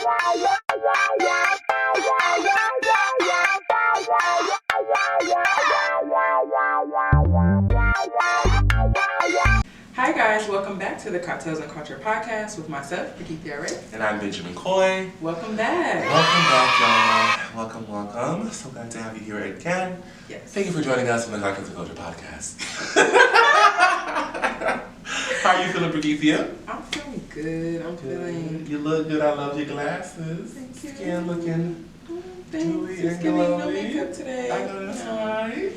Hi guys, welcome back to the Cocktails and Culture podcast with myself, Brigethia Arai. And I'm benjiecoyy. Welcome back. Welcome back, y'all. Welcome. So glad to have you here again. Yes. Thank you for joining us on the Cocktails and Culture podcast. How are you feeling, Brigethia? I'm feeling good. I'm feeling... You look good. I love your glasses. Thank you. Skin looking Thanks. dewy Just and giving no glowy. makeup today. I know that's right.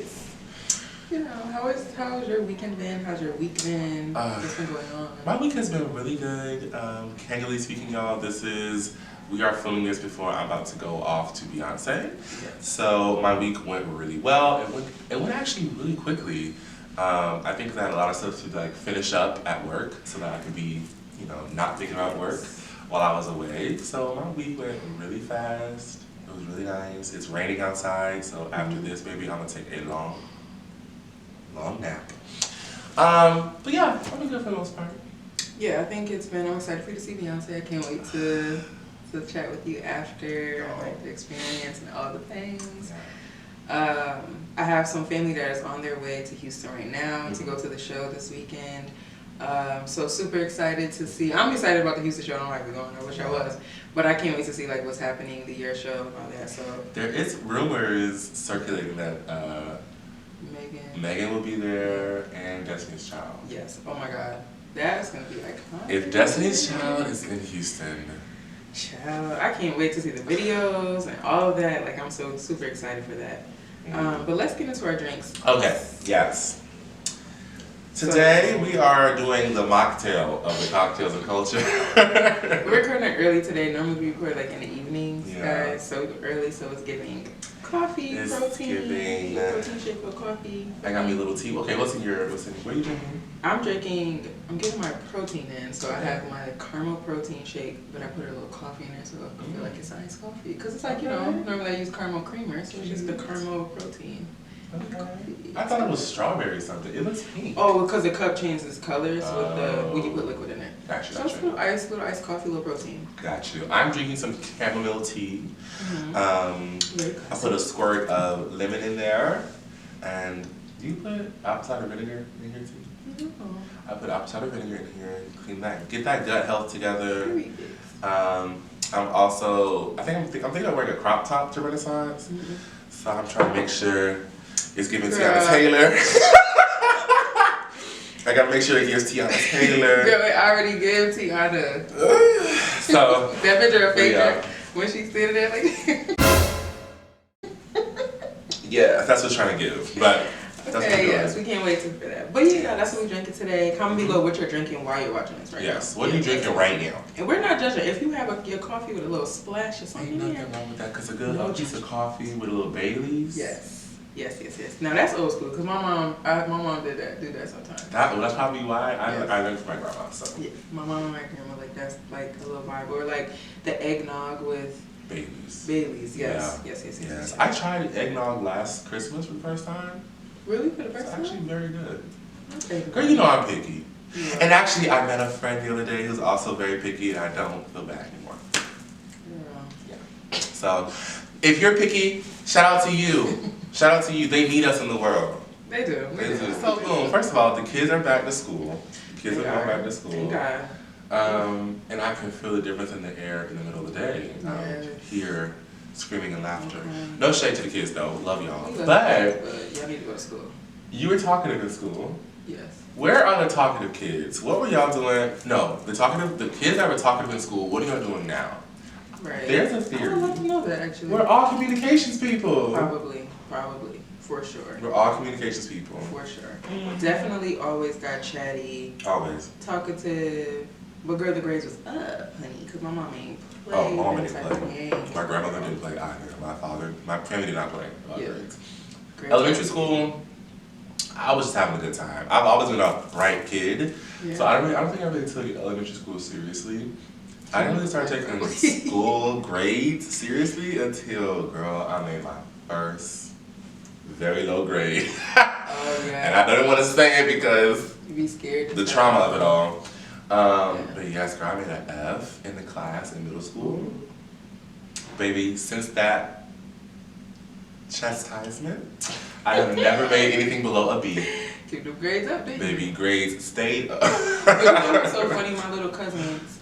You know, how's your weekend been? How's your week been? What's been going on? My week has been really good. Candidly speaking, y'all, we are filming this before I'm about to go off to Beyonce. Yes. So my week went really well. It went actually really quickly. I think I had a lot of stuff to finish up at work so that I could be, not thinking about work while I was away. So my week went really fast. It was really nice. It's raining outside, so after this, maybe I'm gonna take a long nap. But yeah, I'm good for the most part. Yeah, I think I'm excited for you to see Beyonce. I can't wait to chat with you after, the experience and all the things. Yeah. I have some family that is on their way to Houston right now to go to the show this weekend. So super excited to see. I'm excited about the Houston show. I don't like to going. I wish I was, but I can't wait to see what's happening, the year show and all that. So There is rumors circulating that Megan will be there and Destiny's Child. Yes. Oh my God, that's gonna be iconic. If Destiny's Child is in Houston, Child, I can't wait to see the videos and all of that. I'm so super excited for that. But let's get into our drinks. okay, yes. Today we are doing the mocktail of the Cocktails and Culture. We're recording early today. Normally we record in the evenings, Yeah. guys. So early, so it's giving coffee, It's protein giving, shake with coffee. I got me a little tea. Okay, what are you drinking? I'm getting my protein in, so I have my caramel protein shake, but I put a little coffee in there so I feel like it's iced coffee. Because it's normally I use caramel creamer, so it's just the caramel protein. Okay. I thought it was strawberry something. It looks pink. Oh, because the cup changes colors when you put liquid in it. Gotcha. So it's little iced coffee, little protein. Got you. I'm drinking some chamomile tea. I put a squirt of lemon in there. And do you put apple cider vinegar in here too? Mm-hmm. I put apple cider vinegar in here, clean that, get that gut health together. I'm thinking of wearing a crop top to Renaissance. So I'm trying to make sure it's giving Tiana Taylor. I gotta make sure it gives Tiana Taylor. Girl, it already gave Tiana. So that picture of Phaedra yeah. when she's sitting there Yeah, that's what I'm trying to give. But that's okay, yes, we can't wait for that. But yeah, that's what we're drinking today. Comment below what you're drinking while you're watching this right now. Yes, what are you drinking right now? And we're not judging. If you have your coffee with a little splash or something Ain't in nothing there. wrong with that, because a good piece of coffee with a little Baileys. Yes. Now that's old school, because my mom do that sometimes. That's probably why I learned from my grandma. So. Yeah, my mom and my grandma, that's like a little vibe. Or the eggnog with Baileys, yes. I tried eggnog last Christmas for the first time. Really? For the first It's time? actually very good. Okay. Girl, you know I'm picky. Yeah. And actually, I met a friend the other day who's also very picky, and I don't feel bad anymore. Yeah. So, if you're picky, shout out to you. Shout out to you. They need us in the world. They do. So, boom. First of all, the kids are back to school. Kids are going back to school. Thank God. And I can feel the difference in the air in the middle of the day. Here, screaming and laughter. No shade to the kids though, love y'all. But y'all need to go to school. You were talkative in school. Yes. Where are the talkative kids? What were y'all doing? No, the kids that were talkative in school, what are y'all doing now? Right. There's a theory. I would love to know that actually. We're all communications people. Probably, for sure. We're all communications people. For sure. Definitely always got chatty. Always. Talkative. But girl, the grades was up, honey, because my mom ain't play. Oh, my mom didn't play. My grandmother didn't play either. My family did not play. Great. Elementary school, I was just having a good time. I've always been a bright kid, so I don't think I really took elementary school seriously. I didn't really start taking school grades seriously until, girl, I made my first very low grade. Oh, yeah. And I don't want to say it because you be scared. The trauma of it all. But yes, girl, I made an F in the class in middle school. Baby, since that chastisement, I have never made anything below a B. Keep the grades up, Baby, grades stayed up. It's so funny, my little cousins,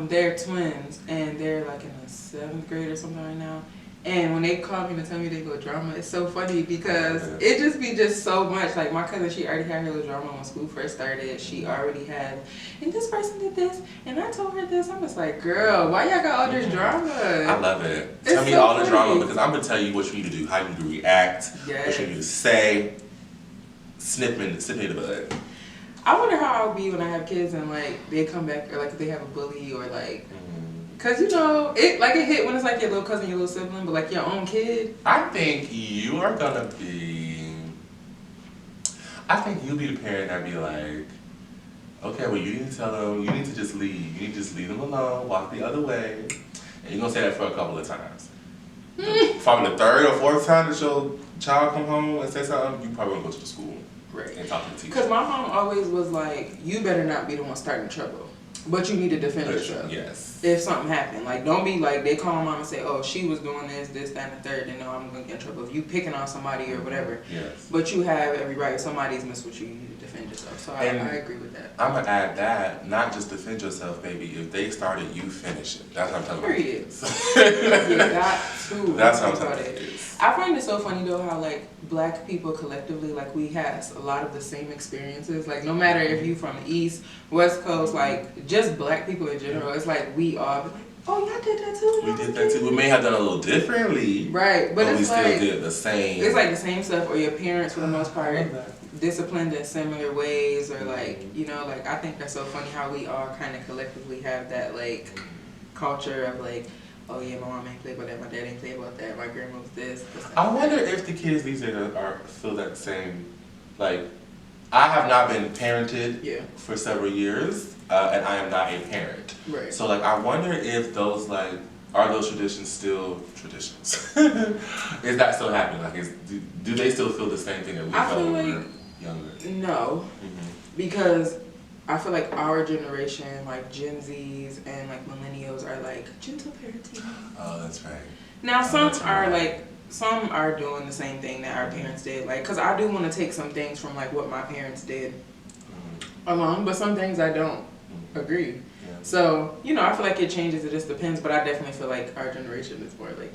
they're twins, and they're like in the 7th grade or something right now. And when they call me to tell me they go drama, it's so funny because it just be just so much. Like my cousin, she already had her little drama when school first started. She already had, and this person did this, and I told her this. I'm just like, girl, why y'all got all this drama? I love it. It's Tell me so all the funny. drama because I'm gonna tell you what you need to do, how you need to react, what you need to say. Snipping the bud. I wonder how I'll be when I have kids and like they come back or like if they have a bully or like. Cause you know, it hit when it's like your little cousin, your little sibling, but like your own kid. I think you are gonna be. I think you'll be the parent that be like, okay, well you need to tell them, you need to just leave. You need to just leave them alone, walk the other way. And you're gonna say that for a couple of times. Probably the 3rd or 4th time that your child come home and say something, you probably wanna go to the school. Right. And talk to the teacher. Cause my mom always was like, you better not be the one starting trouble. But you need to defend yourself. Yes. If something happened. Like, don't be like, they call my mom and say, oh, she was doing this, that, and the third, then no, I'm going to get in trouble. If you picking on somebody or whatever. Yes. But you have every right. If somebody's messed with you, you need to defend yourself. So I agree with that. I'm going to add that, not just defend yourself, baby. If they started, you finish it. That's what I'm talking about. Period. You got to. That's what I'm talking about. I find it so funny though how like black people collectively, like we have a lot of the same experiences. Like no matter if you from the East, West Coast, like just black people in general, it's like we all be like, oh y'all did that too. We did that too. We may have done a little differently. Right, but it's we still like did the same. It's like the same stuff, or your parents for the most part disciplined in similar ways, or like you know, like I think that's so funny how we all kind of collectively have that like culture of like. Oh yeah, my mom ain't play about that, my dad ain't play about that, my grandma was this. I wonder if the kids these days feel that same, like, I have not been parented for several years, and I am not a parent. Right. So like, I wonder if those like, are those traditions still traditions? Is that still happening? Like, do they still feel the same thing that we felt when we were younger? No, because I feel like our generation, like Gen Zs and like millennials, are like gentle parenting. Oh, that's right. Now some are doing the same thing that our parents did. Like, cause I do want to take some things from like what my parents did along, but some things I don't agree. Yeah. So you know, I feel like it changes. It just depends. But I definitely feel like our generation is more like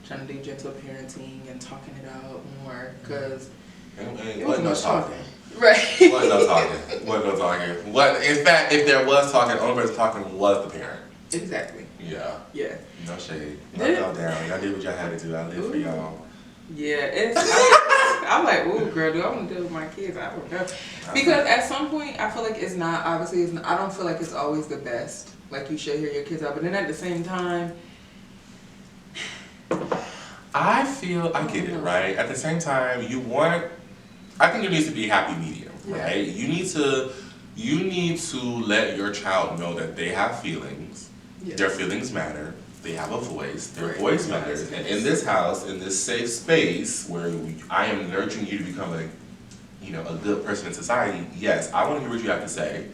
trying to do gentle parenting and talking it out more. Cause it wasn't much talking. Right. Wasn't no talking. What? In fact, if there was talking, the only person talking was the parent. Exactly. Yeah. Yeah. No shade. Y'all down. Y'all did what y'all had to do. I live for y'all. Yeah. I'm like, ooh, girl, do I want to deal with my kids? I don't know. Because at some point, I feel like it's not. Obviously, it's not, I don't feel like it's always the best. Like you should hear your kids out, but then at the same time, I feel I get it, right? At the same time, I think there needs to be a happy medium, right? You need to let your child know that they have feelings. Yes. Their feelings matter. They have a voice. Their voice matters. And in this house, in this safe space where I am nurturing you to become a good person in society, yes, I want to hear what you have to say.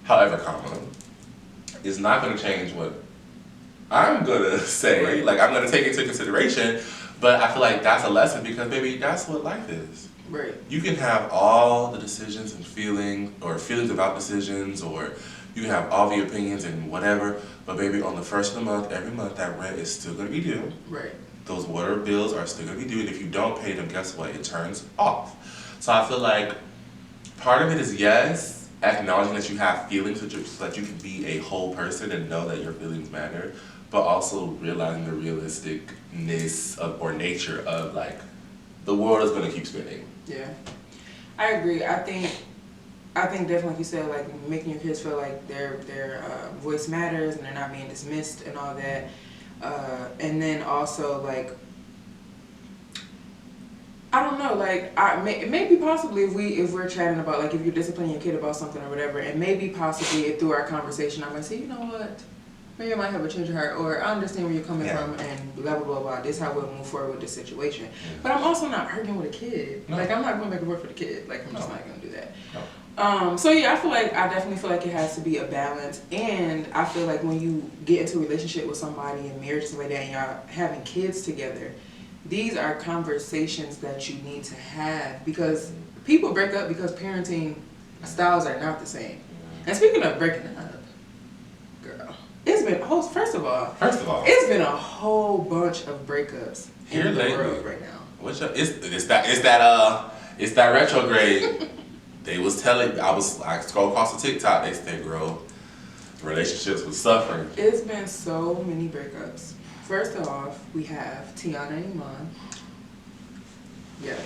However, it's not going to change what I'm going to say. Right. Like, I'm going to take it into consideration. But I feel like that's a lesson because, baby, that's what life is. Right. You can have all the decisions and feelings about decisions, or you can have all the opinions and whatever, but baby, on the first of the month, every month, that rent is still going to be due. Right. Those water bills are still going to be due, and if you don't pay them, guess what? It turns off. So I feel like part of it is, yes, acknowledging that you have feelings so that you can be a whole person and know that your feelings matter, but also realizing the realisticness or nature of, like, the world is going to keep spinning. Yeah, I agree. I think definitely, like you said, like making your kids feel like their voice matters and they're not being dismissed and all that. And then also like, I don't know, like maybe possibly if we're chatting about like if you're disciplining your kid about something or whatever, and maybe possibly through our conversation I might say, you know what, maybe I might have a change of heart, or I understand where you're coming from, and blah, blah, blah, blah. This is how we'll move forward with this situation. But I'm also not arguing with a kid. No. Like, I'm not going back and forth with a kid. Like, I'm just not going to do that. So yeah, I definitely feel like it has to be a balance, and I feel like when you get into a relationship with somebody and marriage and like that, and y'all having kids together, these are conversations that you need to have because people break up because parenting styles are not the same. And speaking of breaking up, girl, it's been first of all, it's been a whole bunch of breakups here in the lately world right now. It's that retrograde. They was telling I scroll across the TikTok. They said, "Girl, relationships was suffering." It's been so many breakups. First off, we have Tiana and Iman. Yes.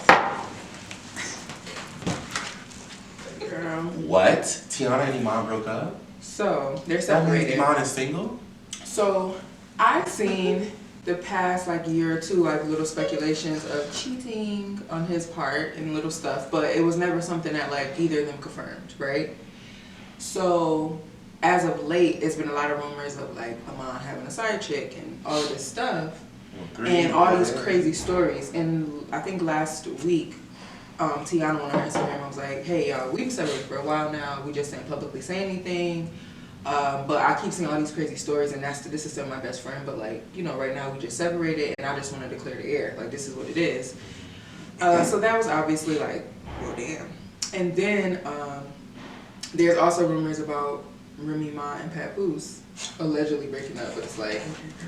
Girl. What? Tiana and Iman broke up? So they're That means separated. Iman is single? So I've seen the past year or two little speculations of cheating on his part and little stuff, but it was never something that either of them confirmed, right? So as of late, it's been a lot of rumors of Iman having a side chick and all of this stuff, and all these crazy stories. And I think last week, Tiana went on her Instagram and was like, "Hey y'all, we've been separated for a while now. We just didn't publicly say anything. But I keep seeing all these crazy stories, and this is still my best friend. But right now we just separated, and I just wanted to clear the air. This is what it is." So that was obviously well, damn. And then there's also rumors about Remy Ma and Papoose allegedly breaking up. But it's no.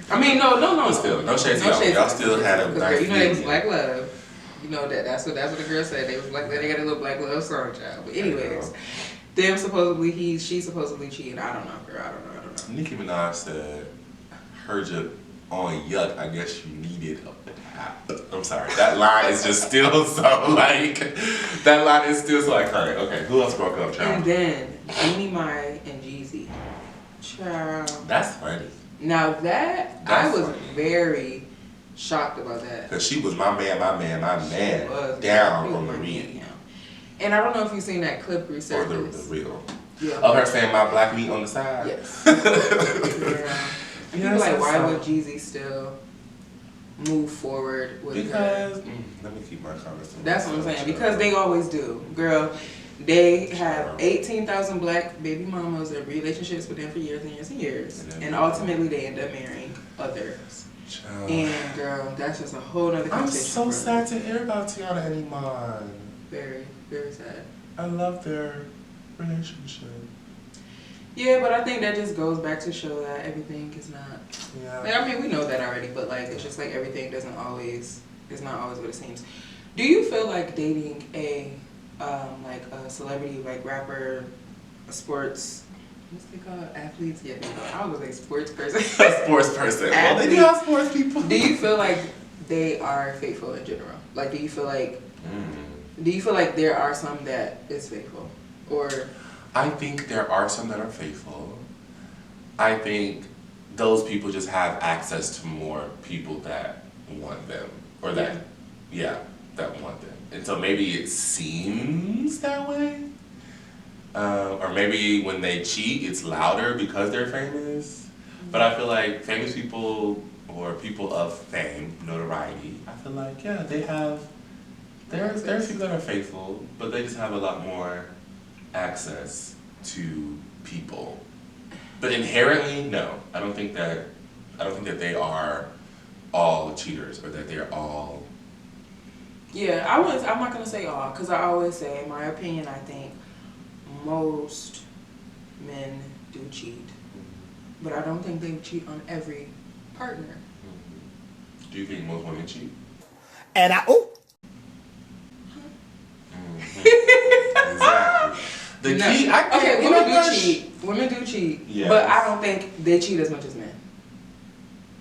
But still, no shade to y'all. Y'all still had a nice they was black love. You know that's what the girl said. They was black. They got a little black love song, child. But anyways. She supposedly cheating. I don't know, girl. I don't know. Nicki Minaj said, "Heard you on yuck. I guess you needed a pap." I'm sorry. That line is just still so that line is still so current. Okay, who else broke up, child? And then Jeannie Mai and Jeezy. Child. That's funny. Now I was very shocked about that. Cause she was my man down on the real. And I don't know if you've seen that clip resurface. Or the real. Yeah. Of her saying my black meat on the side? Yes. Yeah. And people why would Jeezy still move forward with her? Let me keep my comments. That's what I'm saying. Because they always do. Girl, they have 18,000 black baby mamas in relationships with them for years and years and years. And ultimately they end up marrying others. Child. And girl, that's just a whole other conversation. I'm so sad to hear about Tiana and Iman. Very, very sad. I love their relationship. Yeah, but I think that just goes back to show that everything is not. Yeah. We know that already, but it's just everything is not always what it seems. Do you feel like dating a celebrity rapper, a sports, what's they called, athletes? Yeah, I was gonna say sports person. A sports person. Well, they do have sports people. Do you feel like they are faithful in general? Do you feel like? Do you feel like there are some that is faithful, or? I think there are some that are faithful. I think those people just have access to more people that want them, or that want them. And so maybe it seems that way. Or maybe when they cheat, it's louder because they're famous. But I feel like famous people or people of fame, notoriety, I feel like, they have, there's people that are faithful, but they just have a lot more access to people. But inherently, no. I don't think that they are all cheaters or that they're all. Yeah, I'm not gonna say all, because I always say, in my opinion, I think most men do cheat, but I don't think they cheat on every partner. Do you think most women cheat? And Exactly. The key. Women do cheat, yes. but I don't think they cheat as much as men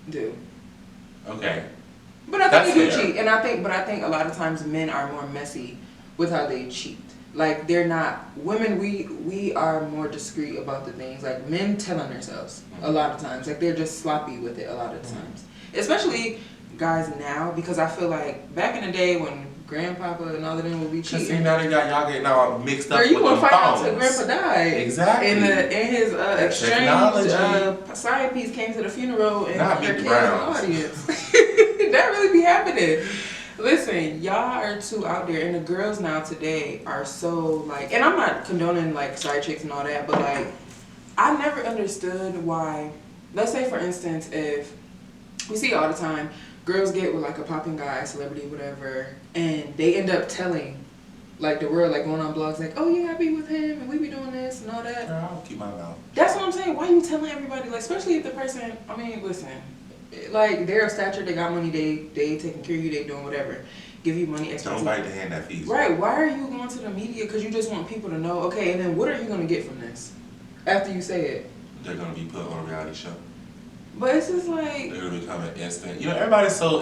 do. Okay. But I think they do cheat, and I think a lot of times men are more messy with how they cheat. They're not women. We are more discreet about the things. Men tell on themselves a lot of times. They're just sloppy with it a lot of times, especially guys now. Because I feel like back in the day when Grandpapa and all of them would be cheating. See, now y'all getting all mixed up. You with gonna the find out phones. till Grandpa died. Exactly. In his exchange, side piece came to the funeral and Not her Meet the kids in the Browns. audience. That really be happening. Listen, y'all are too out there, and the girls now today are so like, and I'm not condoning like side chicks and all that, but like, I never understood why. Let's say, for instance, if we see all the time, girls get with like a popping guy, celebrity, whatever, and they end up telling like the world, like going on blogs, like, oh yeah, I be with him, and we be doing this and all that. Girl, I'll keep my mouth. That's what I'm saying. Why you telling everybody? Like, especially if the person, I mean, listen, like they're of stature, they got money, they taking care of you, they doing whatever, give you money, Don't bite the hand that feeds you. Right? Why are you going to the media? Because you just want people to know. Okay, and then what are you gonna get from this after you say it? They're gonna be put on a reality show. But it's just like they're gonna become an instant. You know, everybody's so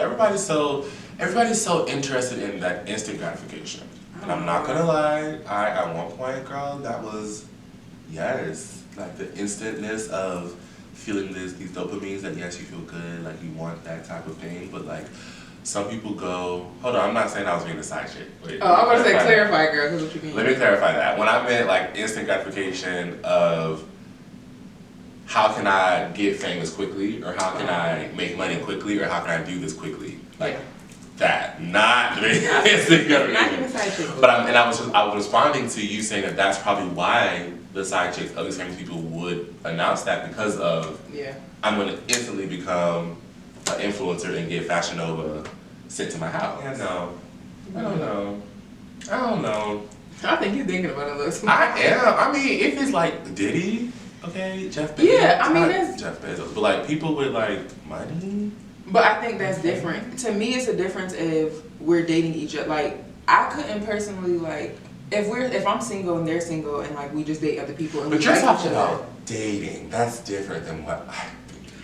interested in that instant gratification. And I'm not gonna lie, at one point, girl, that was, yes, like the instantness of feeling these dopamines that yes, you feel good, like you want that type of thing, but like some people go, hold on, I'm not saying I was being a side chick. Wait, oh, I was gonna say clarify, girl, because what you mean? Let me clarify that. When I meant like instant gratification of how can I get famous quickly, or how can I make money quickly, or how can I do this quickly, like. That, not instant gratification. But I was responding to you saying that that's probably why the side chicks, other famous people would announce that, because of I'm gonna instantly become an influencer and get Fashion Nova sent to my house. Yeah, no, I don't know. I think you're thinking about it a little. I am. I mean, if it's like Diddy, okay, Jeff Bezos. Yeah, I mean that's Jeff Bezos, but like people with like money. But I think that's different. To me, it's a difference if we're dating each other. Like, I couldn't personally, like, if I'm single and they're single and, like, we just date other people and but we you're like talking each other. about dating. That's different than what I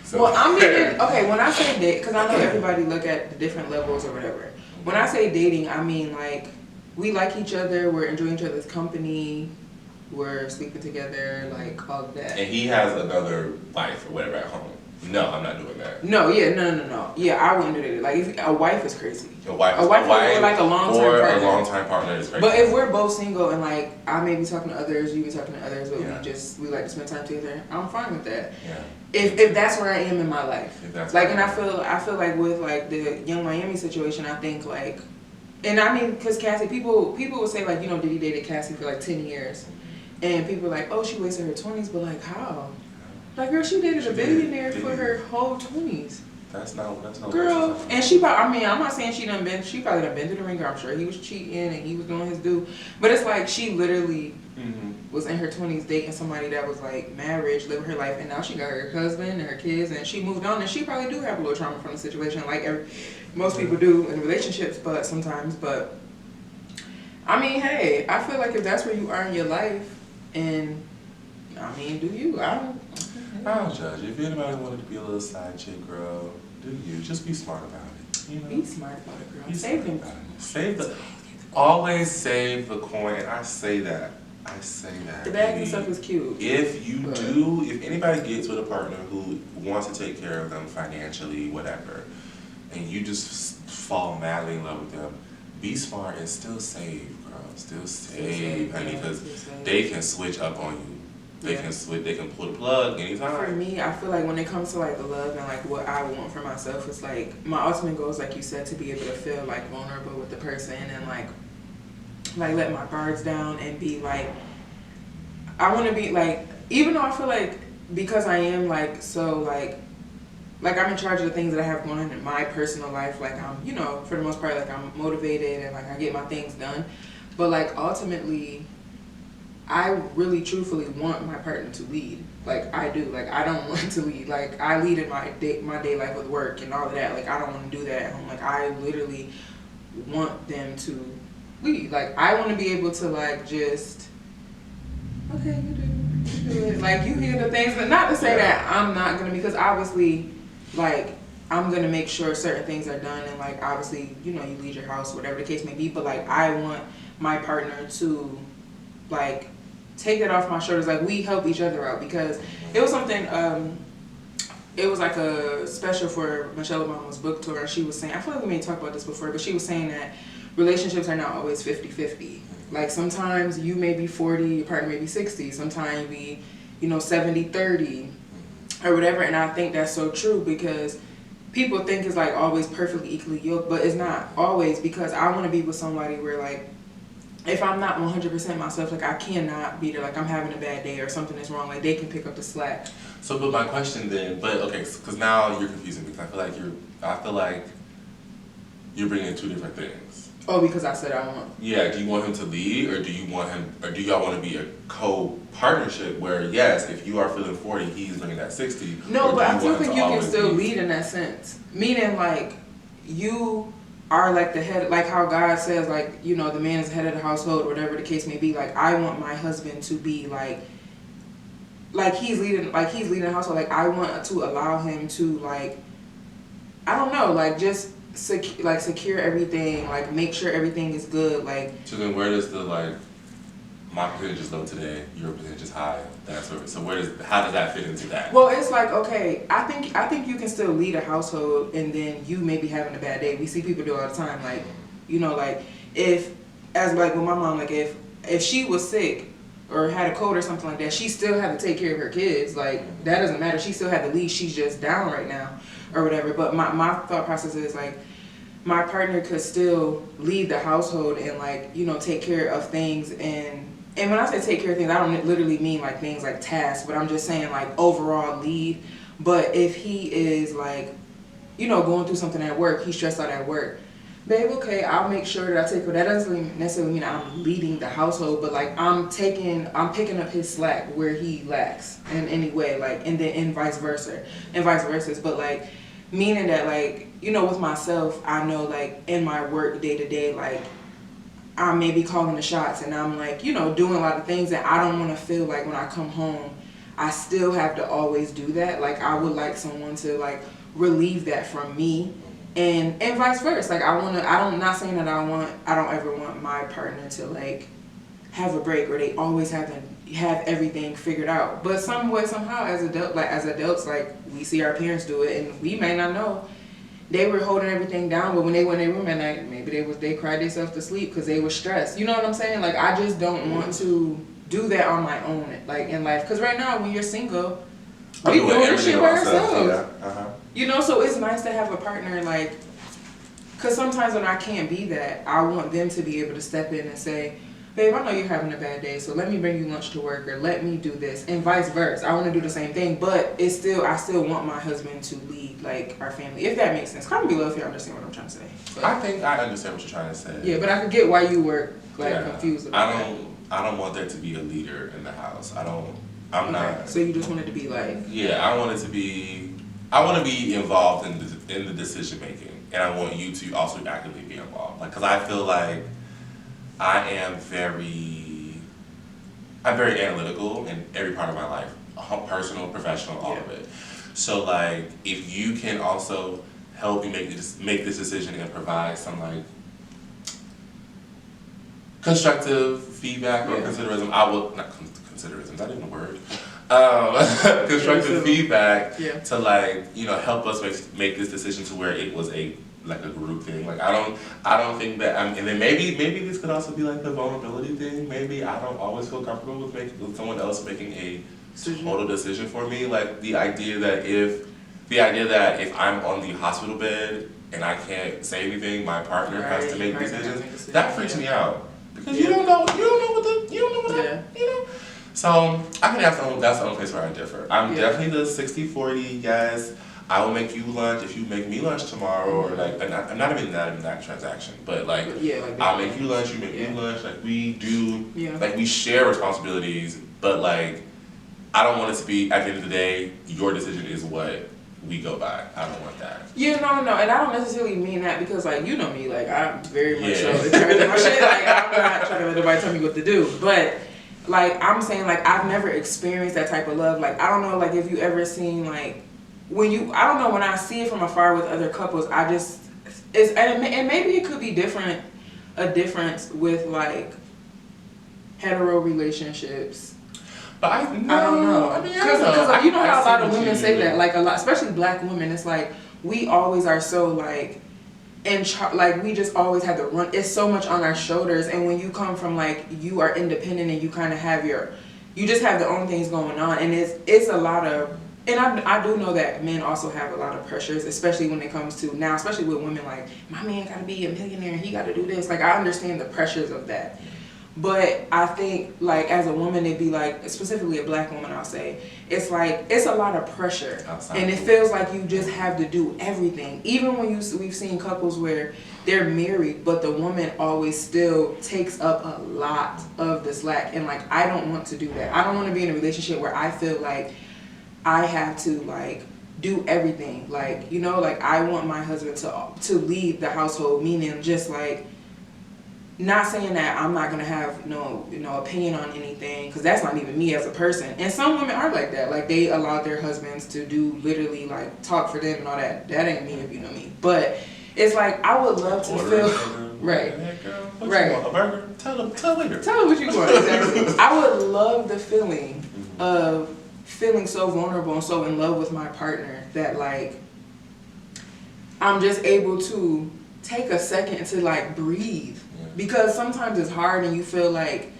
so. Well, I mean, okay, when I say date, because I know everybody look at the different levels or whatever. When I say dating, I mean, like, we like each other, we're enjoying each other's company, we're sleeping together, like, all of that. And he has another wife or whatever at home. No, I'm not doing that. No, yeah, no. Yeah, I wouldn't do that. Like, if a wife is crazy. A wife or like a long-term partner. Or a long-time partner is crazy. But if we're both single and like I may be talking to others, you be talking to others, but we like to spend time together, I'm fine with that. Yeah. If that's where I am in my life. If that's like, and I feel like with like the Young Miami situation, I think like, and I mean, because Cassie, people would say like, you know, Diddy dated Cassie for like 10 years, and people are like, oh, she wasted her 20s, but like how? Like, girl, she dated a billionaire for her whole 20s. That's no girl, and she probably, I mean, I'm not saying she probably done been to the ringer. I'm sure he was cheating and he was doing his due. But it's like she literally was in her 20s dating somebody that was like mad rich, living her life, and now she got her husband and her kids, and she moved on, and she probably do have a little trauma from the situation, like most people do in relationships, but sometimes. But I mean, hey, I feel like if that's where you are in your life, and I mean, do you? I don't judge. If anybody wanted to be a little side chick, girl, do you? Just be smart about it. You know? Be smart about it, girl. Save them. Always save the coin. I say that. The bags and stuff is cute. If anybody gets with a partner who wants to take care of them financially, whatever, and you just fall madly in love with them, be smart and still save, girl. Still save, honey, because they can switch up on you. They can switch. They can pull the plug anytime. For me, I feel like when it comes to like the love and like what I want for myself, it's like my ultimate goal is, like you said, to be able to feel like vulnerable with the person and like let my guards down and be like, I want to be like, even though I feel like because I am like so like I'm in charge of the things that I have going on in my personal life, like I'm, you know, for the most part, like I'm motivated and like I get my things done, but like ultimately I really truthfully want my partner to lead. Like I do. Like I don't want to lead. Like I lead in my day life with work and all of that. Like I don't want to do that at home. Like I literally want them to lead. Like I want to be able to like just, okay, you do it. Like you hear the things, but not to say that I'm not gonna, because obviously like I'm gonna make sure certain things are done, and like obviously, you know, you lead your house, whatever the case may be, but like I want my partner to like take that off my shoulders. Like we help each other out, because it was something, it was like a special for Michelle Obama's book tour, and she was saying, I feel like we may talk about this before, but she was saying that relationships are not always 50-50. Like sometimes you may be 40, your partner may be 60, sometimes you be, you know, 70-30 or whatever. And I think that's so true, because people think it's like always perfectly equally yoked, but it's not always, because I want to be with somebody where like, if I'm not 100% myself, like I cannot be there, like I'm having a bad day or something is wrong, like they can pick up the slack. So, but my question then, because now you're confusing me, because I feel like you're bringing in two different things. Oh, because I said I want. Yeah, do you want him to lead, or do y'all want to be a co-partnership where, yes, if you are feeling 40, he's bringing that 60? No, but I still think you can still lead in that sense. Meaning, like, you are like the head, like how God says, like, you know, the man is the head of the household, whatever the case may be. Like, I want my husband to be like he's leading the household. Like, I want to allow him to, like, I don't know, like, just secure everything, like make sure everything is good, like. So then where does the like my percentage is low today, your percentage is high, that sort of, so how does that fit into that? Well, it's like, okay, I think you can still lead a household and then you may be having a bad day. We see people do it all the time, like, you know, like if, as like with my mom, like if she was sick or had a cold or something like that, she still had to take care of her kids. Like, that doesn't matter. She still had to leave. She's just down right now or whatever. But my thought process is like, my partner could still lead the household and like, you know, take care of things. And when I say take care of things, I don't literally mean like things like tasks, but I'm just saying like overall lead. But if he is like, you know, going through something at work, he's stressed out at work, babe, okay, I'll make sure that I take care. That doesn't necessarily mean I'm leading the household, but like I'm picking up his slack where he lacks in any way, like, and then and vice versa. But like, meaning that like, you know, with myself, I know like in my work day to day, like I may be calling the shots and I'm like, you know, doing a lot of things that I don't want to feel like when I come home, I still have to always do that. Like, I would like someone to like relieve that from me. And vice versa. Like, I'm not saying that I don't ever want my partner to like have a break or they always have everything figured out. But some way, somehow, as adults, like we see our parents do it and we may not know they were holding everything down, but when they went in their room at night, maybe they cried themselves to sleep because they were stressed. You know what I'm saying? Like, I just don't want to do that on my own, like in life. Because right now, when you're single, we doing this shit by ourselves. Yeah. Uh-huh. You know, so it's nice to have a partner, like, because sometimes when I can't be that, I want them to be able to step in and say, babe, I know you're having a bad day, so let me bring you lunch to work, or let me do this, and vice versa. I want to do the same thing, but I still want my husband to lead, like, our family, if that makes sense. Comment below if you understand what I'm trying to say. But I think I understand what you're trying to say. Yeah, but I could get why you were, like, confused about that. I don't want there to be a leader in the house. I'm not. So you just want it to be like. Yeah, I want to be involved in the decision making, and I want you to also actively be involved. Like, because I feel like I'm very analytical in every part of my life, personal, professional, all of it. So like, if you can also help me make this decision and provide some like constructive feedback or considerism, I will not considerism. Is that even a word? Constructive feedback to like, you know, help us make this decision to where it was a group thing. Like, I don't think that, and then maybe this could also be like the vulnerability thing. Maybe I don't always feel comfortable with someone else making a total decision for me. Like, the idea that if I'm on the hospital bed and I can't say anything, my partner has to make decisions. That freaks me out, because you don't know what. So I think that's the only place where I differ. I'm definitely the 60-40, yes. I will make you lunch if you make me lunch tomorrow, or like, I'm not even that transaction, but like, I'll make you lunch, you make me lunch, like we do, like we share responsibilities, but like, I don't want it to be, at the end of the day, your decision is what we go by. I don't want that. Yeah, no, and I don't necessarily mean that, because like, you know me, like I'm very much so in charge of my shit, like I'm not trying to let nobody tell me what to do, but like, I'm saying, like, I've never experienced that type of love. Like, I don't know, like, if you ever seen, like, I don't know, when I see it from afar with other couples, and maybe it could be a difference with, like, hetero relationships. But I don't know. Because like, you know how a lot of women say that, like, especially black women, it's like, we always are so, like, like we just always have to run. It's so much on our shoulders, and when you come from like, you are independent and you kind of have you just have the own things going on, and it's a lot of And I do know that men also have a lot of pressures, especially when it comes to now, especially with women, like, my man gotta be a millionaire, he gotta do this. Like, I understand the pressures of that. But I think, like, as a woman, it'd be like, specifically a black woman, I'll say, it's like, it's a lot of pressure. And it feels like you just have to do everything. Even when we've seen couples where they're married, but the woman always still takes up a lot of the slack. And, like, I don't want to do that. I don't want to be in a relationship where I feel like I have to, like, do everything. Like, you know, like, I want my husband to lead the household, meaning just, like, not saying that I'm not gonna have no opinion on anything, because that's not even me as a person. And some women are like that, like they allow their husbands to do literally like talk for them and all that. That ain't me, if you know me. But it's like I would love to feel right. What you want, a burger? Tell the waiter. Tell them what you want. Exactly. I would love the feeling of feeling so vulnerable and so in love with my partner that like I'm just able to take a second to like breathe. Because sometimes it's hard and you feel like,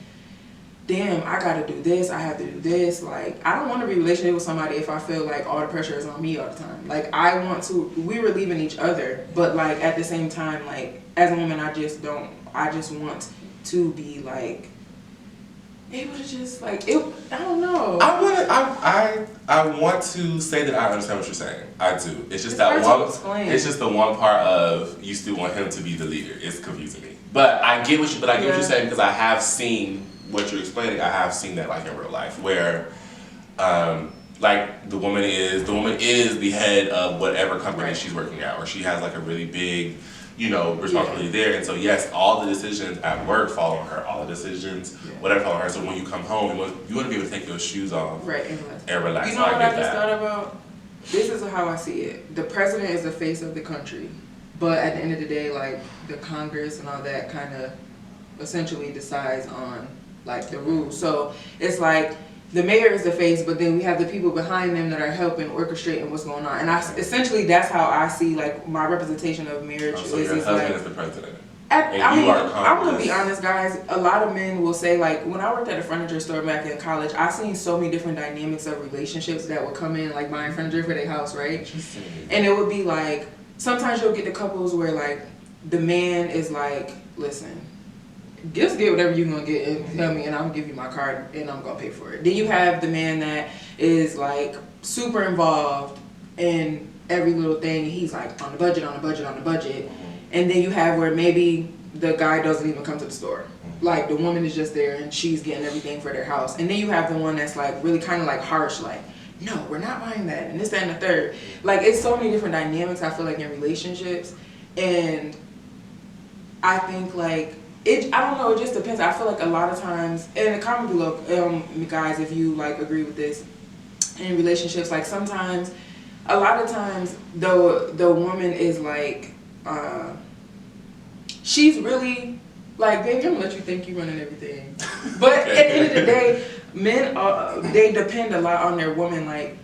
damn, I gotta do this, I have to do this. Like, I don't want to be in a relationship with somebody if I feel like all the pressure is on me all the time. Like, we relieving each other, but like at the same time, like, as a woman, I just want to be like, able to just like, I don't know. I want to say that I understand what you're saying. I do. It's just that one. It's just the one part of you still want him to be the leader. It's confusing me. But I get what you're saying, because I have seen what you're explaining. I have seen that like in real life where, like the woman is the head of whatever company she's working at, or she has like a really big, responsibility there. And so yes, all the decisions at work fall on her. All the decisions, whatever, fall on her. So when you come home, you want to be able to take your shoes off, right, and relax. You know what I just thought about? This is how I see it. The president is the face of the country. But at the end of the day, like, the Congress and all that kind of essentially decides on, like, the rules. So it's like the mayor is the face, but then we have the people behind them that are helping orchestrating what's going on. And essentially that's how I see, like, my representation of marriage. So your husband is the president. I'm going to be honest, guys. A lot of men will say, like, when I worked at a furniture store back in college, I seen so many different dynamics of relationships that would come in, like, buying furniture for their house, right? And it would be, like, sometimes you'll get the couples where, like, the man is like, listen, just get whatever you're going to get and tell me, and I'm going to give you my card, and I'm going to pay for it. Then you have the man that is, like, super involved in every little thing. He's, like, on the budget. And then you have where maybe the guy doesn't even come to the store. Like, the woman is just there, and she's getting everything for their house. And then you have the one that's, like, really kind of, like, harsh, like, no, we're not buying that, and this, that, and the third. Like, it's so many different dynamics, I feel like, in relationships. And I think, like, I don't know, it just depends. I feel like a lot of times, and comment below, guys, if you, like, agree with this, in relationships, like, sometimes, a lot of times, the woman is, like, she's really, like, baby, I'm gonna let you think you're running everything. But at the end of the day, men, they depend a lot on their woman, like,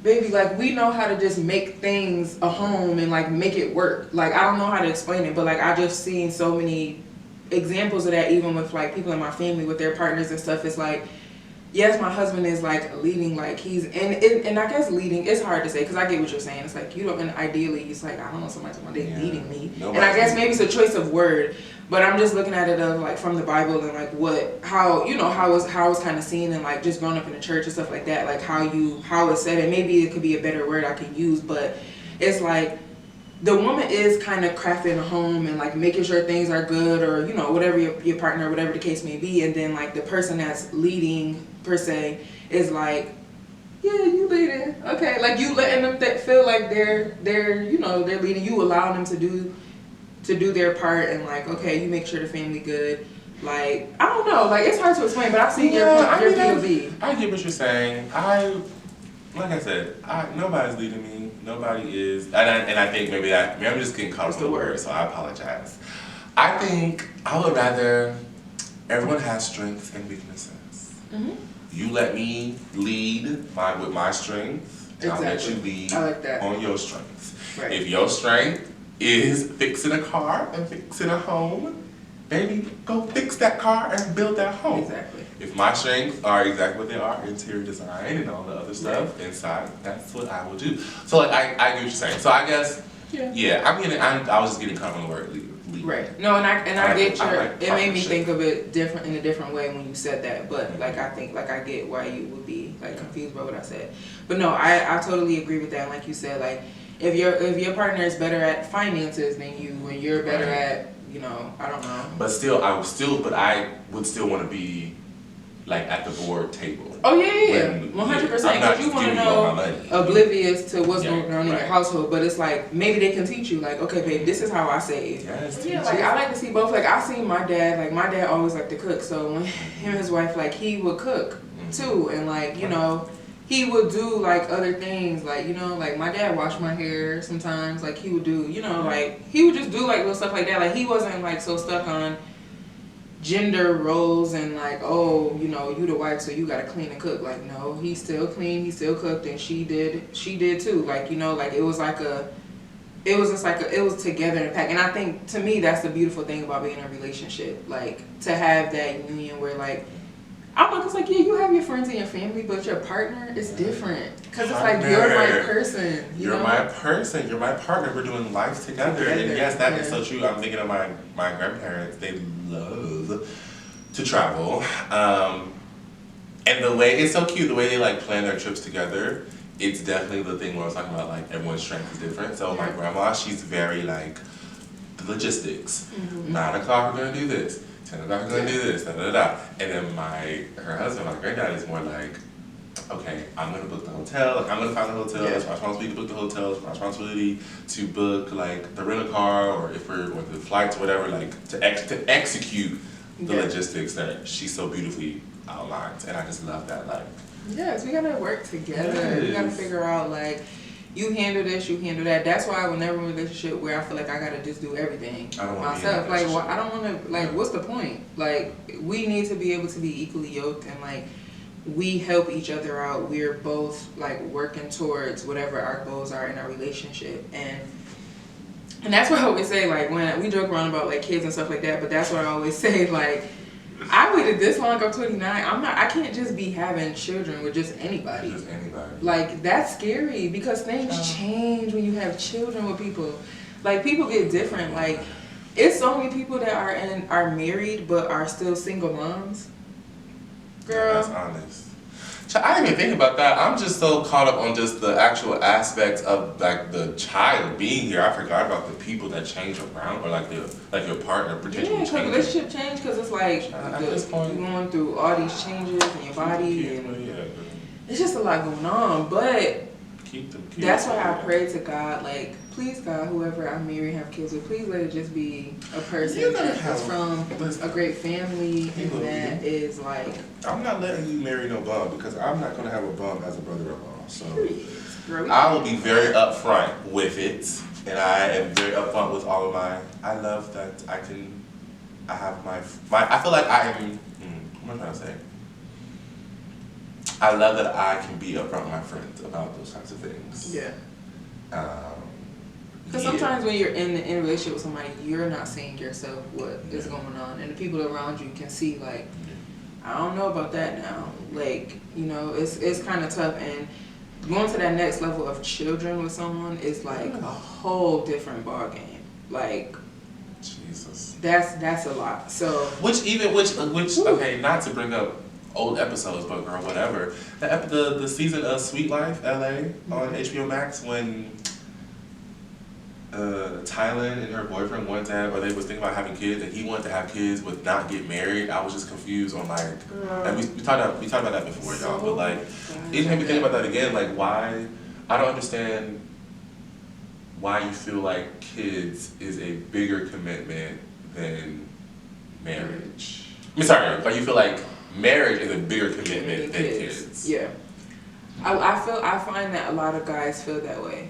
baby, like, we know how to just make things a home and, like, make it work. Like, I don't know how to explain it, but, like, I just seen so many examples of that, even with, like, people in my family with their partners and stuff. It's like, yes, my husband is, like, leading, like, and I guess leading, it's hard to say, because I get what you're saying. It's like, you don't, and ideally, it's like, I don't know, somebody's one day leading me. And I guess maybe it's a choice of word, but I'm just looking at it of, like, from the Bible and, like, how it's kind of seen, and, like, just growing up in the church and stuff like that, like, how it's said, and maybe it could be a better word I can use, but it's like, the woman is kind of crafting a home and, like, making sure things are good, or, whatever your partner, whatever the case may be. And then, like, the person that's leading, per se, is like, yeah, you leading. Okay. Like, you letting them feel like they're leading. You allowing them to do their part, and, like, okay, you make sure the family good. Like, I don't know. Like, it's hard to explain, but I've seen your POV. I get what you're saying. Like I said, nobody's leading me. Nobody is, and I think maybe I'm just getting caught up with the word, so I apologize. I think I would rather everyone has strengths and weaknesses. Mm-hmm. You let me lead with my strengths, and I'll let you lead on your strengths. Right. If your strength is fixing a car and fixing a home, baby, go fix that car and build that home. Exactly. If my strengths are exactly what they are, interior design and all the other stuff inside, that's what I will do. So like I get what you're saying. So I guess I was just getting caught on the word lead. Right. No, and I get your. Like it made me think of it in a different way when you said that. But like I think I get why you would be like confused by what I said. But no, I totally agree with that. And like you said, like if your partner is better at finances than you, and you're better at, you know, I don't know. But still, I would still want to be like at the board table. Oh yeah, 100%. Because you want to know, oblivious to what's going on in your household. But it's like maybe they can teach you, like, okay, babe, this is how I save. Yes, yeah, like I like to see both. Like I seen my dad. Like my dad always liked to cook. So when him and his wife, like he would cook too, and like you know. He would do like other things, like, you know, like my dad washed my hair sometimes, like he would do, you know, like he would just do like little stuff like that. Like he wasn't like so stuck on gender roles and like, oh, you know, you the wife so you gotta clean and cook. Like no, he still cleaned, he still cooked, and she did too. Like, you know, like it was together in a pack. And I think to me that's the beautiful thing about being in a relationship, like to have that union where like I'm like, it's like, yeah, you have your friends and your family, but your partner is different. Because it's like, you're my person. You're my person. You're my partner. We're doing life together. And yes, that is so true. I'm thinking of my grandparents. They love to travel. And the way, it's so cute, the way they like plan their trips together. It's definitely the thing where I was talking about, like, everyone's strength is different. So my grandma, she's very like, the logistics. 9 o'clock, we're going to do this. 10 o'clock, we're going to do this, da da da. And then her husband, my granddad, is more like, okay, I'm going to book the hotel. Like, I'm going to find the hotel. It's my responsibility to book the hotel. It's my responsibility to book, like, the rental car, or if we're going through flights or whatever, like, to execute the logistics that she so beautifully outlines. And I just love that, like. Yes, we got to work together. We got to figure out, like, you handle this, you handle that. That's why I would never in a relationship where I feel like I gotta just do everything myself. Like, I don't want to. Like, what's the point? Like, we need to be able to be equally yoked, and like, we help each other out. We're both like working towards whatever our goals are in our relationship, and that's what I always say. Like, when we joke around about like kids and stuff like that, but that's what I always say. Like, I waited this long. I'm 29. I can't just be having children with just anybody. Just anybody. Like, that's scary because things change when you have children with people. Like, people get different. Like, it's so many people that are married but are still single moms. Girl. That's honest. I didn't even think about that. I'm just so caught up on just the actual aspects of like the child being here. I forgot about the people that change around, or like your partner potentially changing. Yeah, because relationship change, because it's like at this point, you're going through all these changes in your body, and it's just a lot going on. But that's why I pray to God, like, please God, whoever I marry and have kids with, please let it just be a person that's from a great family and that is like. I'm not letting you marry no bum because I'm not gonna have a bum as a brother-in-law. So Girl, I will be very upfront with it, and I am very upfront with all of my. I love that I have my. I feel like I am. What am I trying to say? I love that I can be upfront with my friends about those types of things. Yeah. Because sometimes when you're in a relationship with somebody, you're not seeing yourself what is going on, and the people around you can see, like, I don't know about that now. Like, you know, it's kind of tough, and going to that next level of children with someone is like a whole different ball game. Like, Jesus. That's a lot. So which okay, not to bring up old episodes, but girl, whatever. The season of Sweet Life LA on HBO Max, when Tylen and her boyfriend wanted to have, or they was thinking about having kids, and he wanted to have kids but not get married. I was just confused on like, and we talked about that before, y'all. But like, it made me think about that again. Like, why? I don't understand why you feel like kids is a bigger commitment than marriage. I'm sorry, why you feel like marriage is a bigger commitment than kids. Yeah, I find that a lot of guys feel that way.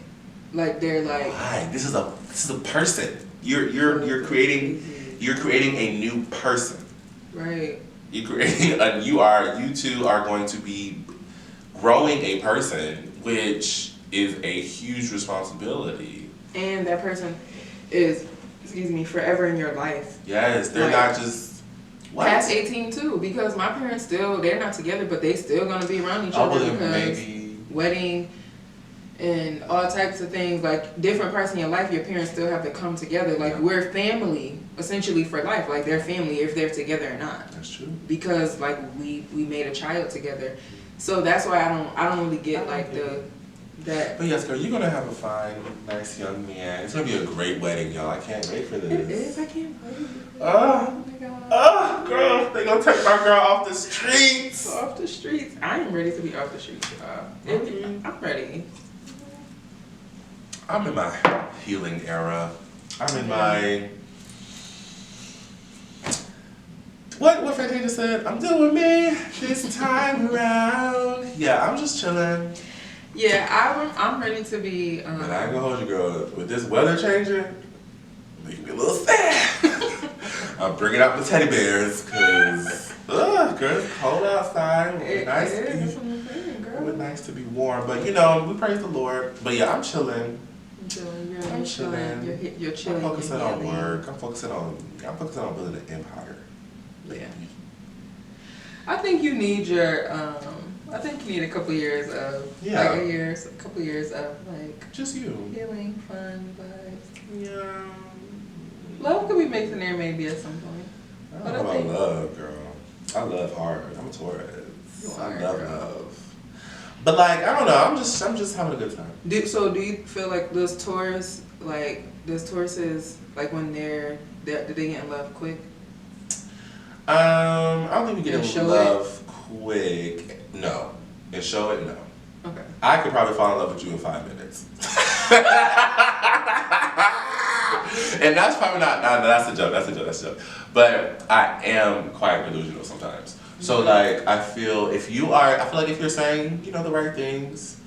Like, they're like, why? This is a person. You're creating a new person. Right. You two are going to be growing a person, which is a huge responsibility. And that person is excuse me, forever in your life. Yes, they're Like, not just what? Past 18 too, because my parents still, they're not together, but they still gonna be around each Oh, other well, because maybe. wedding and all types of things, like different parts in your life, your parents still have to come together. Like we're family essentially for life. Like they're family if they're together or not. That's true. Because like we made a child together, so that's why I don't really get like that. But yes, girl, you're gonna have a fine, nice young man. It's gonna be a great wedding, y'all. I can't wait for this. It is. I can't wait. Oh my God. Oh, girl, they gonna take my girl off the streets. Off the streets. I am ready to be off the streets. I'm ready. I'm in my healing era. I'm in my what Fantine just said. I'm doing me this time around. Yeah, I'm just chilling. Yeah, I'm ready to be. But I ain't gonna hold you, girl. With this weather changing, make me a little sad. I'm bringing out the teddy bears because, girl, it's cold outside. It would nice to be warm, but you know, we praise the Lord. But yeah, I'm chilling. I'm chilling. You're chilling. I'm focusing on work. I'm focusing on building an empire. Yeah. I think you need a couple years of a couple years of like just you healing, fun vibes. Yeah. Love could be mixed in there maybe at some point. I don't know about love, girl. I love hard. I'm a Taurus. I love love. But like, I don't know. I'm just having a good time. Do you feel like those Tauruses like when do they get in love quick? I don't think we get in love quick. No. And show it, no. Okay. I could probably fall in love with you in 5 minutes. And that's probably not, that's a joke. But I am quite delusional sometimes. So like, I feel like if you're saying, you know, the right things,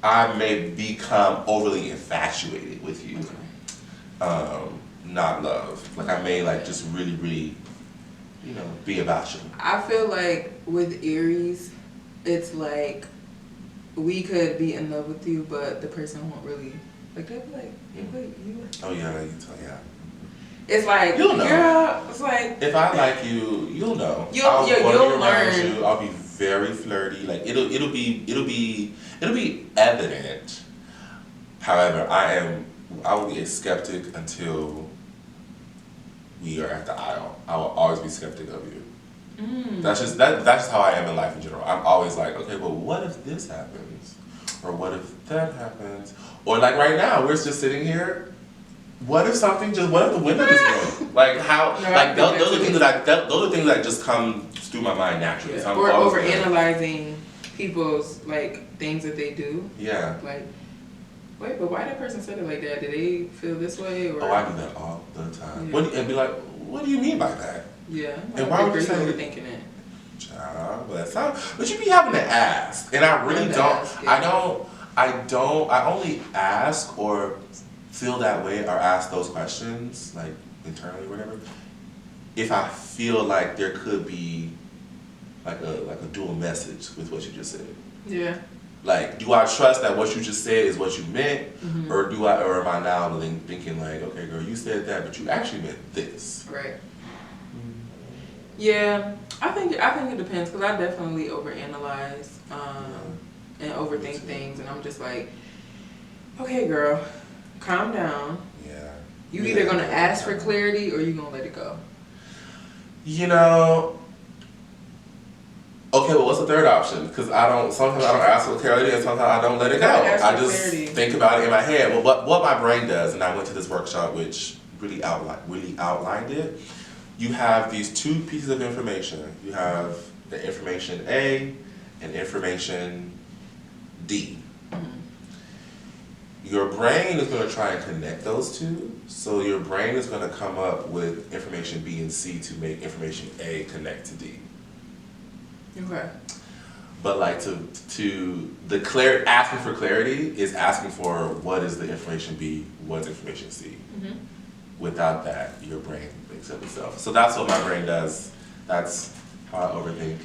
I may become overly infatuated with you. Okay. Not love. Like I may like just really, really, you know, be about you. I feel like with Aries, it's like we could be in love with you, but the person won't really like. They'll be like, you. Oh yeah, yeah. It's like you'll know. Yeah, it's like if I like you, you'll know. You'll learn. You. I'll be very flirty. Like it'll be evident. However, I will be a skeptic until we are at the aisle. I will always be skeptic of you. That's just how I am in life in general. I'm always like, okay, well, what if this happens, or what if that happens, or like right now we're just sitting here. What if the window just broke? Like how? No, like those are things that just come through my mind naturally. Yeah. Or over analyzing people's like things that they do. Yeah. Like, wait, but why that person said it like that? Did they feel this way? Or? Oh, I do that all the time. Yeah. And be like, what do you mean by that? Yeah. And why would you say overthinking it? Child, but you be having to ask, and I really don't. I only ask or feel that way or ask those questions like internally or whatever if I feel like there could be like a dual message with what you just said. Yeah. Like, do I trust that what you just said is what you meant, or am I now thinking like, okay, girl, you said that, but you actually meant this? Right. Yeah, I think it depends because I definitely overanalyze and overthink things, and I'm just like, okay, girl, calm down. Yeah. You either gonna ask for clarity or you gonna let it go. You know. Okay, well, what's the third option? Because sometimes I don't ask for clarity, and sometimes I don't let it go. I just think about it in my head. Well, what my brain does, and I went to this workshop which really outlined it. You have these two pieces of information. You have the information A and information D. Your brain is going to try and connect those two. So your brain is going to come up with information B and C to make information A connect to D. Okay. But like asking for clarity is asking for what is the information B, what's information C. Without that, your brain makes up itself. So that's what my brain does. That's how I overthink.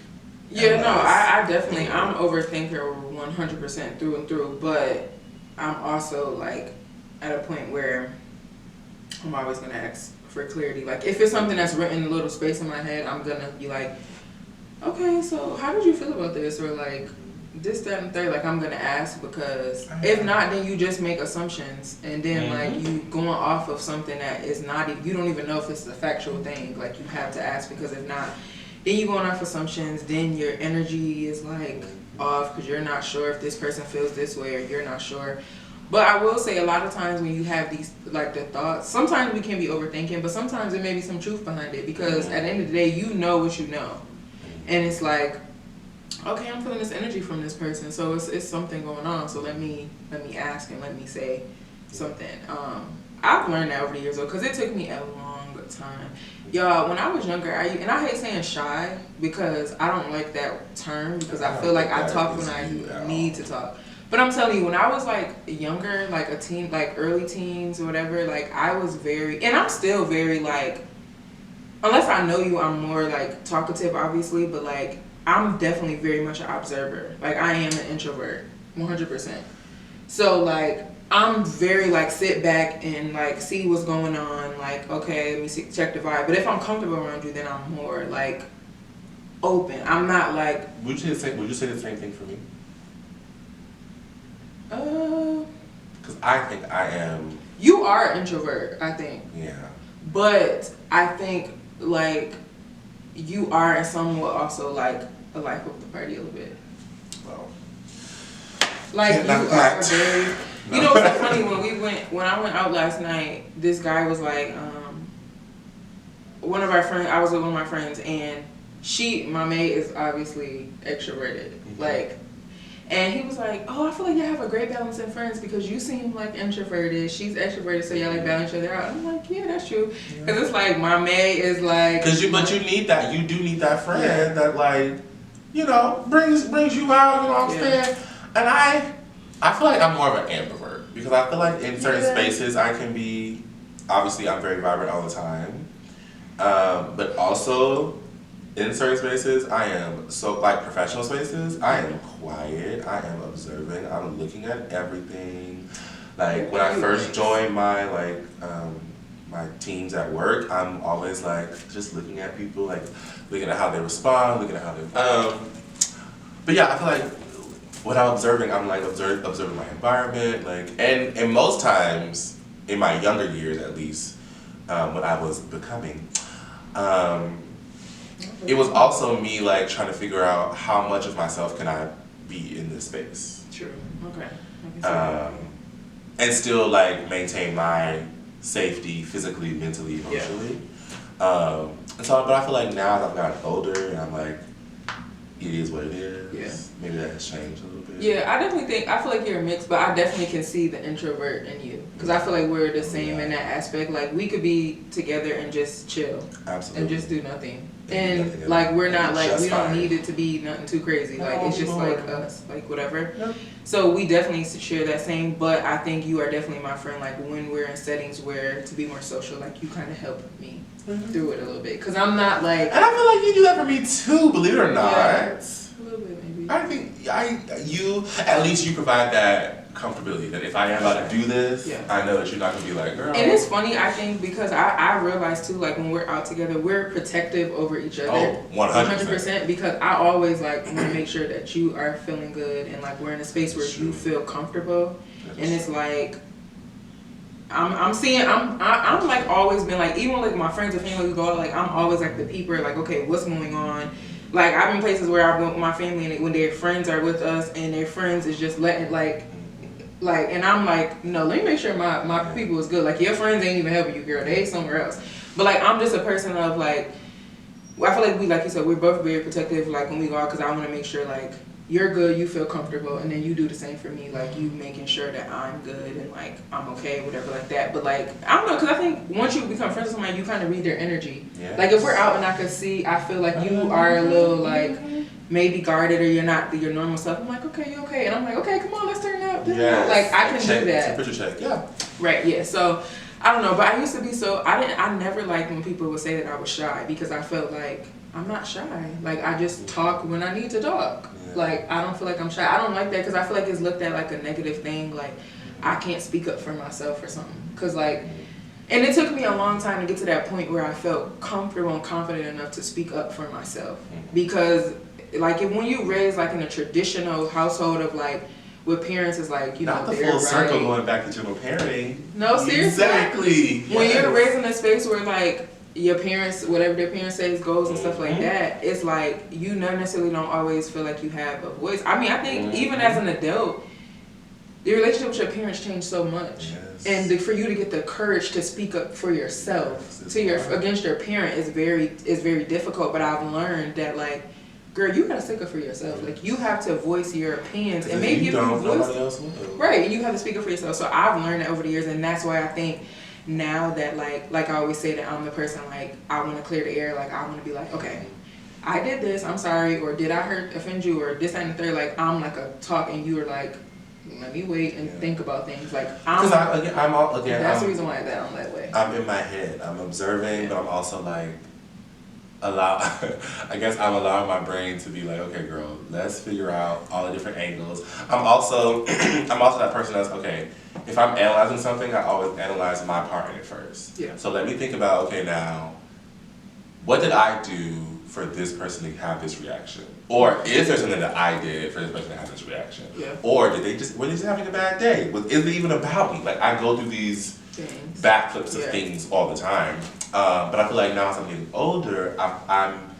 Yeah, no, I definitely, I'm an overthinker 100% through and through, but I'm also like at a point where I'm always gonna ask for clarity. Like if it's something that's written in a little space in my head, I'm gonna be like, okay, so how did you feel about this? Or like this, that, and third. Like I'm gonna ask, because if not, then you just make assumptions, and then like you going off of something that is not, you don't even know if it's a factual thing. Like you have to ask, because if not, then you going off assumptions. Then your energy is like off because you're not sure if this person feels this way, or you're not sure. But I will say, a lot of times when you have these, like, the thoughts, sometimes we can be overthinking, but sometimes there may be some truth behind it, because at the end of the day, you know what you know. And it's like, okay, I'm feeling this energy from this person, so it's something going on, so let me ask and let me say something. I've learned that over the years, though, because it took me a long time. Y'all, when I was younger, and I hate saying shy, because I don't like that term, because I feel like I talk when I need to talk. But I'm telling you, when I was like younger, like a teen, like early teens or whatever, like I was very, and I'm still very like, unless I know you, I'm more like talkative, obviously, but like I'm definitely very much an observer. Like I am an introvert, 100%. So like I'm very like sit back and like see what's going on. Like, okay, let me see, check the vibe. But if I'm comfortable around you, then I'm more like open. I'm not like. Would you say the same thing for me? Because I think I am. You are an introvert, I think. Yeah. But I think like you are, and somewhat also like a life of the party a little bit. Well. Like you are very. You know what's so funny, when I went out last night, this guy was like, one of our friends. I was with one of my friends, and my maid is obviously extroverted, like. And he was like, oh, I feel like y'all have a great balance in friends, because you seem like introverted, she's extroverted, so y'all like balance each other out. I'm like, yeah, that's true. Because it's like, my maid is like. But you need that. You do need that friend that like, you know, brings you out. You know what I'm saying? And I feel like I'm more of an ambivert, because I feel like in certain spaces I can be. Obviously, I'm very vibrant all the time, but also. In certain spaces, I am so, like professional spaces, I am quiet, I am observant, I'm looking at everything. Like when I first joined my my teams at work, I'm always like just looking at people, like looking at how they respond, looking at how they but yeah, I feel like when I'm observing, I'm like observing my environment, like and most times in my younger years at least, when I was becoming, it was also me like trying to figure out how much of myself can I be in this space. True. Okay. And still like maintain my safety physically, mentally, emotionally. And so, but I feel like now that I've gotten older and I'm like, it is what it is. Yeah. Maybe that has changed a little bit. Yeah, I feel like you're a mix, but I definitely can see the introvert in you. Because I feel like we're the same in that aspect. Like we could be together and just chill. Absolutely. And just do nothing. And like we're not like, we don't need it to be nothing too crazy. Like it's just like us, like whatever. Yep. So we definitely share that same, but I think you are definitely my friend. Like when we're in settings where to be more social, like you kind of help me through it a little bit. Because I'm not like. And I feel like you do that for me too, believe it or not. Yeah, a little bit maybe. I think at least you provide that comfortability that if I am about to do this, I know that you're not gonna be like, girl. And it's funny, I think, because I realize too, like when we're out together, we're protective over each other. Oh, 100%. Because I always like want to make sure that you are feeling good and like we're in a space where you feel comfortable. And it's like I'm like always been like, even like my friends or family, we go out, like I'm always like the peeper, like okay, what's going on? Like I've been places where I went with my family and when their friends are with us and their friends is just letting like, and I'm like, no, let me make sure my people is good. Like your friends ain't even helping you, girl. They somewhere else. But like I'm just a person of like, I feel like like you said, we're both very protective. Like when we go out, because I want to make sure like you're good, you feel comfortable, and then you do the same for me. Like you making sure that I'm good and like I'm okay, whatever like that. But like I don't know, because I think once you become friends with somebody, you kind of read their energy. Yes. Like if we're out and I can see, I feel like you are a little like maybe guarded or you're not your normal self. I'm like, okay, you okay? And I'm like, okay, come on, let's turn up. Yes. Like I can do that. Temperature check. Yeah. Right. Yeah. So I don't know, but I used to be so I never liked when people would say that I was shy, because I felt like I'm not shy. Like I just talk when I need to talk. Yeah. Like I don't feel like I'm shy. I don't like that because I feel like it's looked at like a negative thing. Like I can't speak up for myself or something. Because like And it took me a long time to get to that point where I felt comfortable and confident enough to speak up for myself. Because, like, when you raise, like, in a traditional household of, like, with parents is like, you not know, the they're full circle right. going back to general parenting. No, seriously. Exactly. When Yes. you're raised in a space where, like, your parents, whatever their parents says goes and stuff like that, it's like you not necessarily don't always feel like you have a voice. I mean, I think even as an adult, your relationship with your parents changed so much, and for you to get the courage to speak up for yourself against your parent is very difficult. But I've learned that, like, girl, you gotta stick up for yourself. Like, you have to voice your opinions, and maybe you don't, nobody else will. Right, and you have to speak up for yourself. So I've learned that over the years, and that's why I think now that like I always say that I'm the person, like, I want to clear the air. Like, I want to be like, okay, I did this, I'm sorry, or did I offend you, or this and the third. Like, I'm like a talk, and you are like, let me wait and think about things. Like, I'm that's the reason why I'm that way. I'm in my head. I'm observing, but I'm also like I guess I'm allowing my brain to be like, okay, girl, let's figure out all the different angles. I'm also that person that's, okay, if I'm analyzing something, I always analyze my part in it first. Yeah. So let me think about, okay, now, what did I do for this person to have this reaction? Or is there something that I did for this person to have this reaction? Yeah. Or were they just having a bad day? Is it even about me? Like, I go through these backflips of things all the time. But I feel like now as I'm getting older, I'm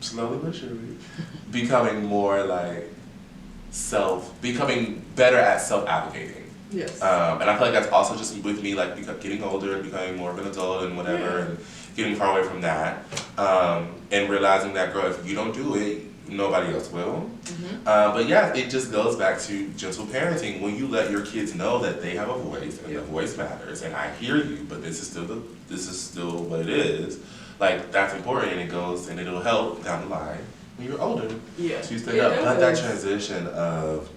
slowly but surely becoming more like becoming better at self-advocating. Yes. And I feel like that's also just with me, like, getting older and becoming more of an adult and whatever, and getting far away from that. And realizing that, girl, if you don't do it, nobody else will. But yeah, it just goes back to gentle parenting. When you let your kids know that they have a voice and the voice matters, and I hear you, but this is still what it is. Like, that's important, and it'll help down the line when you're older. Yeah. To stand up. But that transition of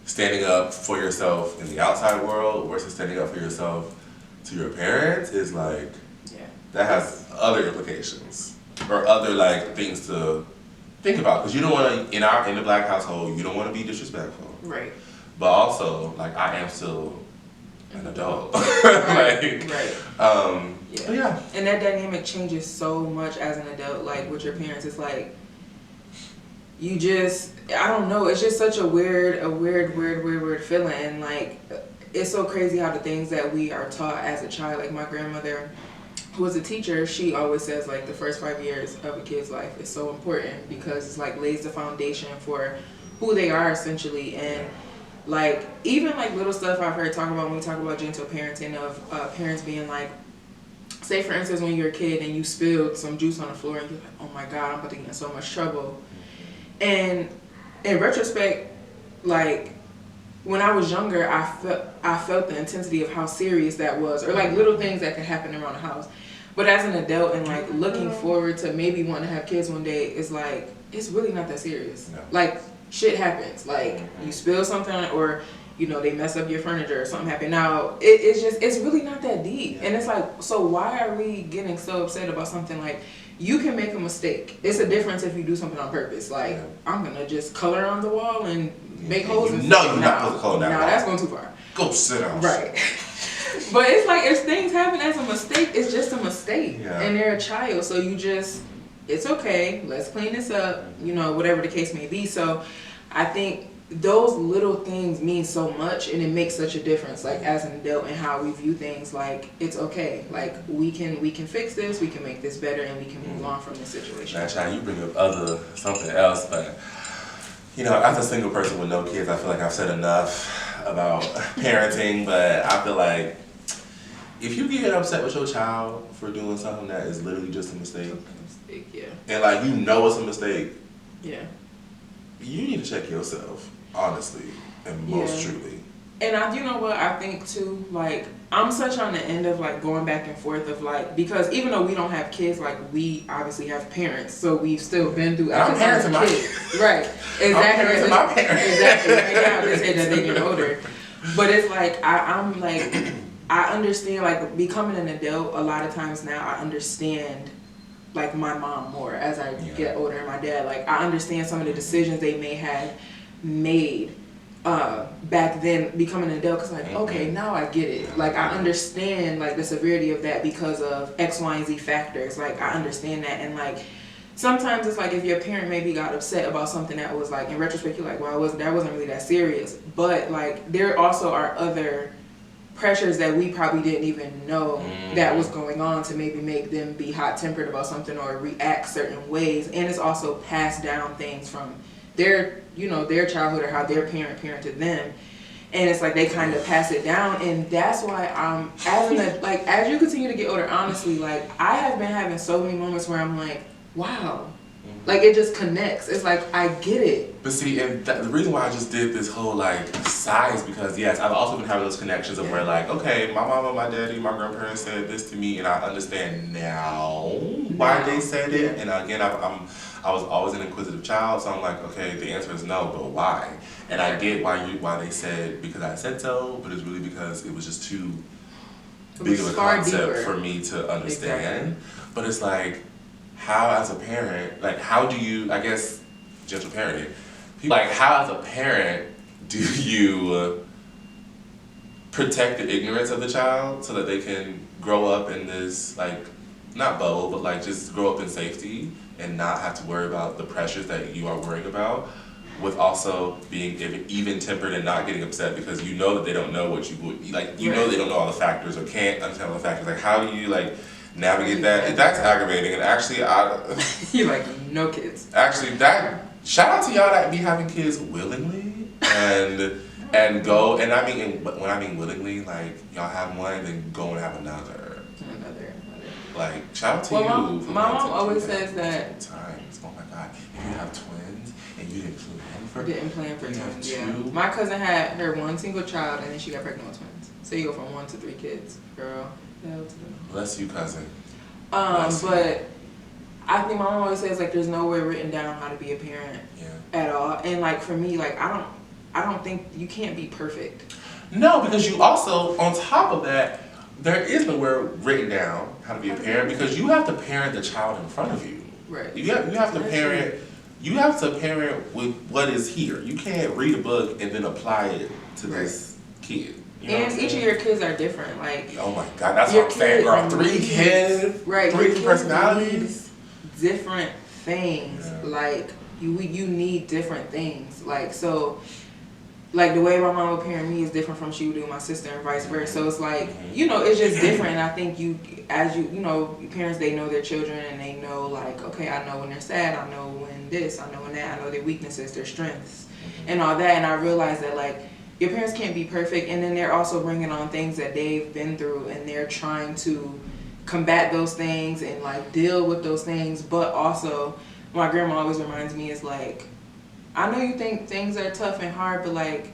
standing up for yourself in the outside world versus standing up for yourself to your parents is like, that has other implications or other, like, things to think about, because you don't want to, in the Black household, you don't want to be disrespectful. Right. But also, like, I am still an adult. Right. But yeah. And that dynamic changes so much as an adult, like, with your parents. It's like, you just, I don't know, it's just such a weird feeling. And, like, it's so crazy how the things that we are taught as a child, like, my grandmother, who was a teacher, she always says, like, the first 5 years of a kid's life is so important because it's, like, lays the foundation for who they are, essentially. And, like, even, like, little stuff I've heard talk about when we talk about gentle parenting, of parents being like, say, for instance, when you're a kid and you spilled some juice on the floor and you're like, oh my God, I'm about to get in so much trouble. And in retrospect, like, when I was younger, I felt the intensity of how serious that was, or, like, little things that could happen around the house. But as an adult and, like, looking forward to maybe wanting to have kids one day, it's like, it's really not that serious. No. Like, shit happens. Like, you spill something, or, you know, they mess up your furniture or something happened. Now, it's really not that deep. And it's like, so why are we getting so upset about something? Like, you can make a mistake. It's a difference if you do something on purpose. Like, I'm gonna just color on the wall and make holes and No, you're not supposed to color that wall. No, that's going too far. Go sit down. Right. But it's like, if things happen as a mistake, it's just a mistake. Yeah. And they're a child, so you just, it's okay, let's clean this up, you know, whatever the case may be. So I think those little things mean so much, and it makes such a difference, like, as an adult, and how we view things. Like, it's okay, like, we can fix this, we can make this better, and we can move on from this situation. Now, child, you bring up something else, but, you know, as a single person with no kids, I feel like I've said enough about parenting, but I feel like if you get upset with your child for doing something that is literally just a mistake, and, like, you know it's a mistake, you need to check yourself, honestly, and most truly. And you know what, I think too, like, I'm such on the end of, like, going back and forth of, like, because even though we don't have kids, like, we obviously have parents, so we've still been through. I'm parenting my kids. Right, exactly. I'm parenting my parents. Exactly. Right now, they say that they get older, but it's like, I'm like, I understand, like, becoming an adult. A lot of times now, I understand, like, my mom more as I get older, and my dad. Like, I understand some of the decisions they may have made back then becoming an adult, because like, okay, now I get it. Like, I understand like the severity of that because of X, Y, and Z factors. Like, I understand that. And like, sometimes it's like if your parent maybe got upset about something that was like, in retrospect, you're like, well, that wasn't really that serious. But like, there also are other pressures that we probably didn't even know that was going on to maybe make them be hot-tempered about something or react certain ways. And it's also passed down things from their, you know, their childhood or how their parent parented them. And it's like they kind of pass it down. And that's why as you continue to get older, honestly, like, I have been having so many moments where I'm like, wow. Like, it just connects. It's like, I get it. But see, and the reason why I just did this whole, like, sigh is because, yes, I've also been having those connections of where, like, okay, my mama, my daddy, my grandparents said this to me, and I understand now why they said it. And again, I was always an inquisitive child, so I'm like, okay, the answer is no, but why? And I get why they said, because I said so, but it's really because it was just too big of a concept for me to understand. Exactly. But it's like, how as a parent, like, how do you, I guess, gentle parenting, like, how as a parent do you protect the ignorance of the child so that they can grow up in this, like, not bubble, but like just grow up in safety and not have to worry about the pressures that you are worrying about, with also being even tempered and not getting upset because you know that they don't know what you would, like, you know they don't know all the factors or can't understand all the factors. Like, how do you, like, navigate that? That's aggravating. And actually, you're like, no kids. Actually, shout out to y'all that be having kids willingly and go, and I mean, when I mean willingly, like, y'all have one and then go and have another. Like, shout out to you. My mom always says that. Times. Oh my God, if you have twins and you didn't plan for twins, yeah. My cousin had her one single child and then she got pregnant with twins. So you go from 1 to 3 kids, girl. Bless you, cousin. But I think my mom always says, like, there's nowhere written down how to be a parent at all. And like, for me, like, I don't think you can't be perfect. No, because you also, on top of that, there is nowhere written down how to be a parent, because you have to parent the child in front of you. Right. You have to parent. You have to parent with what is here. You can't read a book and then apply it to this kid. You know, and each of your kids are different. Like, oh my God, that's what I'm saying, girl. 3 kids, right? 3 personalities, different things. Yeah. Like, you need different things. Like, so. Like, the way my mom would parent me is different from she would do my sister and vice versa. So it's like, you know, it's just different. And I think you know, parents, they know their children and they know, like, okay, I know when they're sad, I know when this, I know when that, I know their weaknesses, their strengths, and all that. And I realized that, like, your parents can't be perfect, and then they're also bringing on things that they've been through, and they're trying to combat those things and, like, deal with those things. But also, my grandma always reminds me, is like, I know you think things are tough and hard, but like,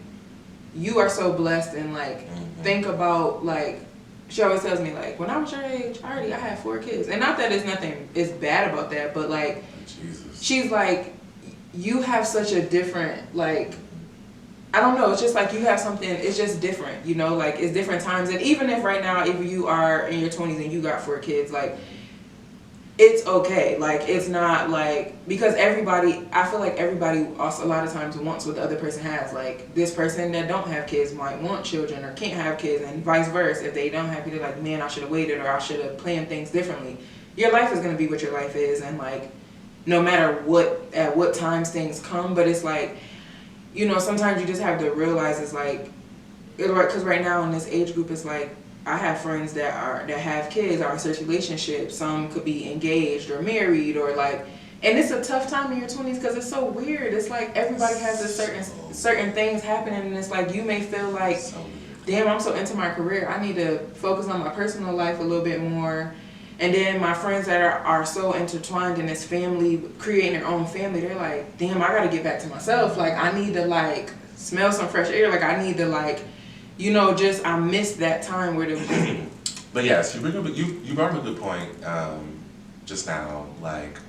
you are so blessed, and like, think about, like, she always tells me, like, when I was your age, I had 4 kids. And not that it's bad about that, but like, Jesus. She's like, you have such a different, like, I don't know, it's just like you have something, it's just different, you know, like, it's different times. And even if right now, if you are in your 20s and you got 4 kids, like, it's okay. Like, it's not like, because I feel like everybody also a lot of times wants what the other person has. Like, this person that don't have kids might want children or can't have kids, and vice versa. If they don't have kids, they're like, man, I should have waited, or I should have planned things differently. Your life is going to be what your life is, and like, no matter at what times things come. But it's like, you know, sometimes you just have to realize, it's like, because right now in this age group, it's like, I have friends that have kids, are in such relationships. Some could be engaged or married, or like, and it's a tough time in your 20s because it's so weird. It's like everybody has this certain things happening, and it's like you may feel like, damn, I'm so into my career, I need to focus on my personal life a little bit more. And then my friends that are so intertwined in this family, creating their own family, they're like, damn, I gotta get back to myself. Like, I need to like smell some fresh air. Like, I need to like, you know, just, I missed that time where there was. But yes, you brought up a good point just now, like,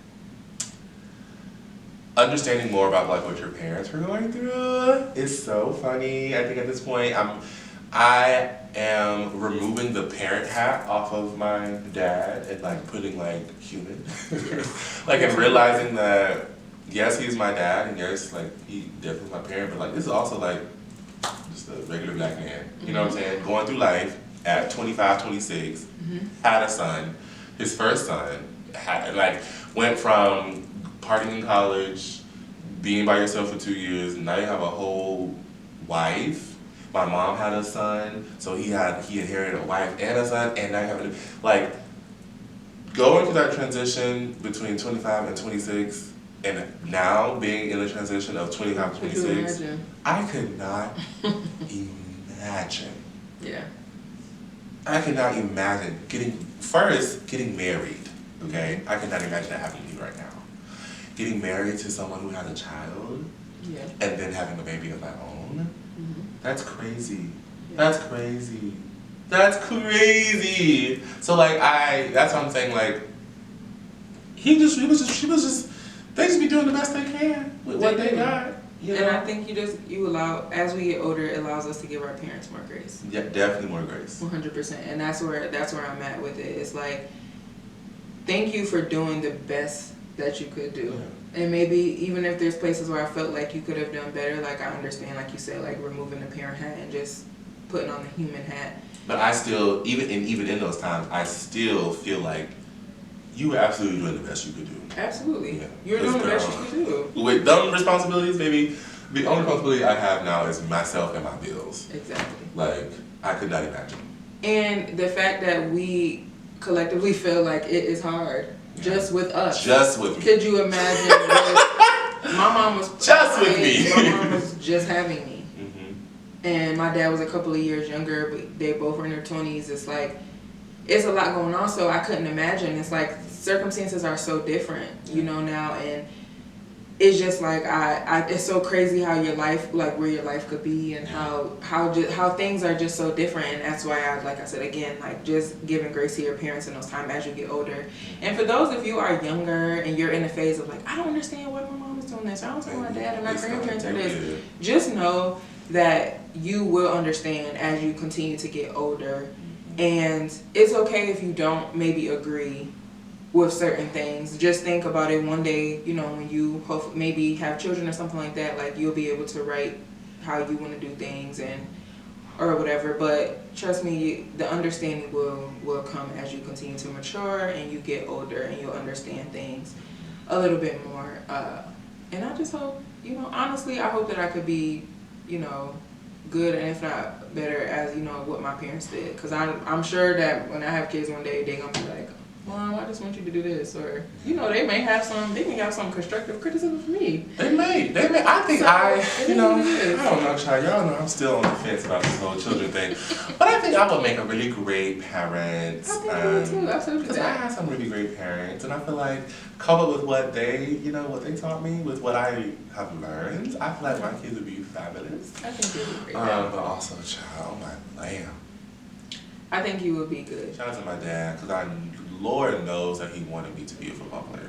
understanding more about like what your parents were going through is so funny. I think at this point I am removing the parent hat off of my dad and like putting like human, like, and realizing that yes, he's my dad, and yes, like, he definitely my parent, but like, this is also like just a regular black man. You know what I'm saying? Going through life at 25, 26, had a son. His first son went from partying in college, being by yourself for 2 years. Now you have a whole wife. My mom had a son, so he inherited a wife and a son, and now you have going through that transition between 25 and 26, and now being in the transition of 25 to 26, I could not imagine. Yeah. I could not imagine getting married, okay? I could not imagine that happening to me right now. Getting married to someone who has a child, and then having a baby of my own, that's crazy. Yeah. That's crazy. That's crazy. So that's what I'm saying, they just be doing the best they can with what they got. You know? And I think you allow, as we get older, it allows us to give our parents more grace. Yeah, definitely more grace. 100%. And that's where I'm at with it. It's like, thank you for doing the best that you could do. Yeah. And maybe even if there's places where I felt like you could have done better, I understand, like you said, removing the parent hat and just putting on the human hat. But I still, even in those times, I still feel like you were absolutely doing the best you could do. Absolutely. Yeah. You're doing the best you could do. With dumb responsibilities, baby, the only responsibility I have now is myself and my bills. Exactly. I could not imagine. And the fact that we collectively feel like it is hard, just with us. Just with me. Could you imagine my mom was just with me. My mom was just having me. And my dad was a couple of years younger, but they both were in their 20s. It's a lot going on, so I couldn't imagine. It's like circumstances are so different, now, and it's just it's so crazy how your life, where your life could be, and how things are just so different. And that's why like I said again, just giving grace to your parents in those times as you get older. And for those of you who are younger and you're in a phase of I don't understand why my mom is doing this, I don't understand why my dad and my grandparents are this. Just know that you will understand as you continue to get older. And it's okay if you don't maybe agree with certain things. Just think about it one day, when you hopefully maybe have children or something like that, you'll be able to write how you want to do things or whatever. But trust me, the understanding will come as you continue to mature and you get older, and you'll understand things a little bit more. And I just hope, honestly, I hope that I could be, good, and if not better, as what my parents did, because I'm sure that when I have kids one day, they're gonna be like, Mom, I just want you to do this, or they may have some constructive criticism for me. They may. I think I don't know, child. Y'all know I'm still on the fence about this whole children thing, but I think I would make a really great parent. I think you would too. Absolutely. Because I have some really great parents, and I feel like coupled with what they, what they taught me, with what I have learned, I feel like my kids would be fabulous. I think you would be great. But also, child, my lamb. I think you would be good. Shout out to my dad, because Lord knows that he wanted me to be a football player.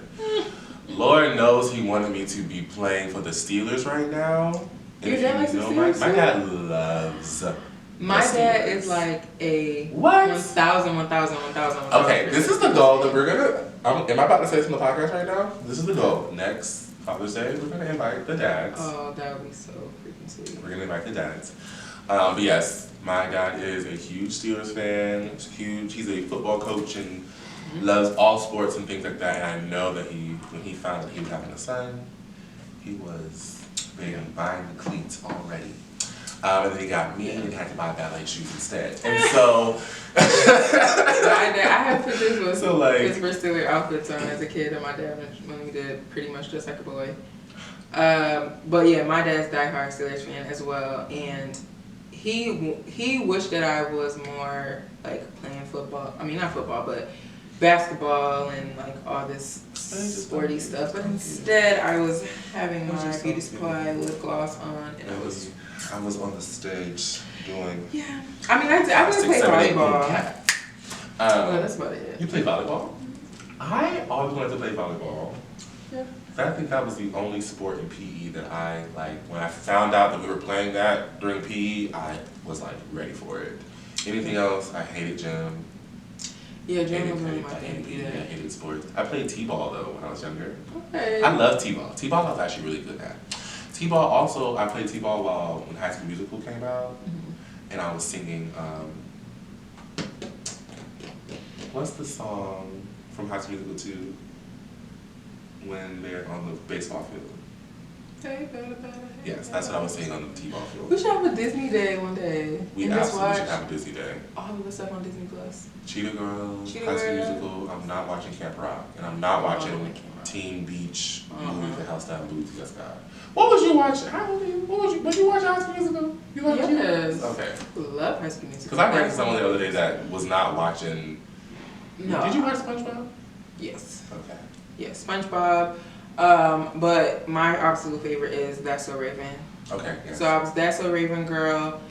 Lord knows he wanted me to be playing for the Steelers right now. Your dad likes the Steelers? My dad loves my dad is like a what? 1,000. Okay, this is the goal that we're gonna. Am I about to say this on the podcast right now? This is the goal. Next Father's Day, we're gonna invite the dads. Oh, that would be so freaking sweet. We're gonna invite the dads. But yes, my dad is a huge Steelers fan. He's a football coach and loves all sports and things like that. And I know that when he found that he was having a son, he was buying the cleats already. And then he got me and had to buy ballet shoes instead. And so I have pictures with Pittsburgh Steelers outfits on as a kid, and my dad when we did pretty much just like a boy. But yeah, my dad's diehard Steelers fan as well, and he wished that I was more playing football. I mean, not football, but basketball and all this sporty stuff. But instead, I was having my beauty supply lip gloss on, and I was on the stage doing. Yeah, I mean, I really play volleyball. Well, that's about it. You play volleyball? I always wanted to play volleyball. Yeah. I think that was the only sport in PE that I when I found out that we were playing that during PE, I was ready for it. Anything else, I hated gym. Yeah, gym was really my thing. I hated sports. I played t-ball though when I was younger. Okay. I love t-ball. T-ball I was actually really good at. T-ball also, I played T-ball when High School Musical came out, and I was singing, what's the song from High School Musical 2 when they're on the baseball field? Yes, that's what I was singing on the T-ball field. We should have a Disney day one day. We absolutely should have a Disney day. All of the stuff on Disney Plus. Cheetah Girls, High School Musical. I'm not watching Camp Rock, and I'm not watching Teen Beach, Louis the House Down, Louis the Sky. What was you watching? Was you watching High School Musical? You watched Yes. Okay. Love High School Musical. Because I read someone the other day that was not watching. No. Did you watch SpongeBob? Yes. Okay. Yes, SpongeBob. But my absolute favorite is That's So Raven. Okay. Yes. So I was That's So Raven girl.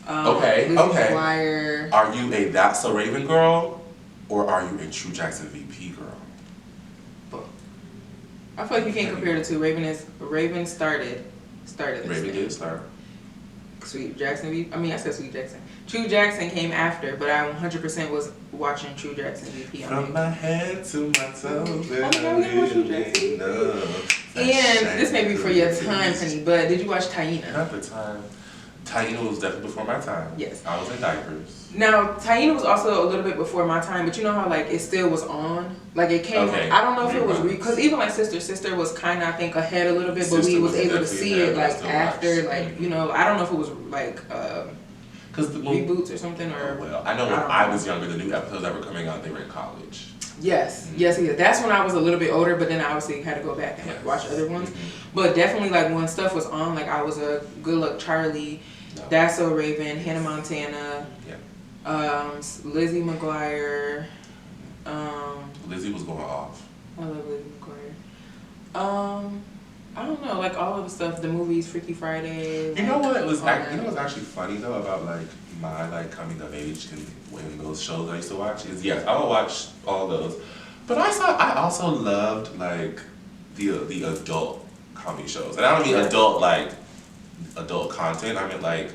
Okay. Lizzie Okay. McGuire. Are you a That's So Raven girl, or are you a True Jackson VP girl? I feel like you can't compare the two. Raven started. Raven did start. Sweet Jackson I said Sweet Jackson. True Jackson came after, but I 100% was watching True Jackson VP. From my head to my toes, we gotta watch True Jackson. And this may be for your time, honey, but did you watch Taina? Not the time. Taina was definitely before my time. Yes. I was in diapers. Now, Taina was also a little bit before my time, but you know how like it still was on? Like it came Okay. I don't know if it was because even like Sister was kind of I think ahead a little bit, but we was able to see it like after like you know I don't know if it was like because the reboots or something or well I know when I was younger the new episodes that were coming out they were in college. Yes, yes. That's when I was a little bit older, but then I obviously had to go back and like, watch other ones. But definitely like when stuff was on, like I was a Good Luck Charlie, That's So Raven, Hannah Montana, Lizzie McGuire. Lizzie was going off. I love Lizzie McGuire. I don't know, like all of the stuff, the movies, Freaky Friday. You know what was what's actually funny though about like my like coming of age and when those shows I used to watch is yes, I would watch all those. But I also loved like the adult comedy shows. And I don't mean adult content. I mean like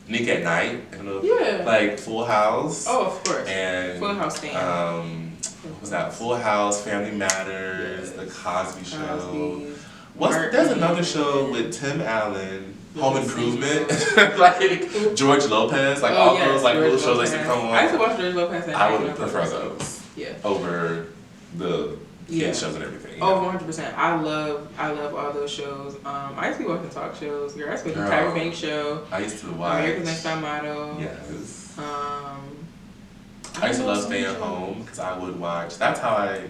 Nick at Night. I don't know. Like Full House. Oh, of course. And Full House stand. What was that? Full House, Family Matters, The Cosby Show. Cosby. There's another show with Tim Allen, Home Improvement, like George Lopez, like all those like little shows that used to come on. I used to watch George Lopez. I would prefer those over the kids shows and everything. Oh, 100%. I love all those shows. I used to be watching talk shows. I used to watch the Tyra Banks show. I used to watch America's Next Top Model. Yes. I used to love Staying Home because I would watch. That's how I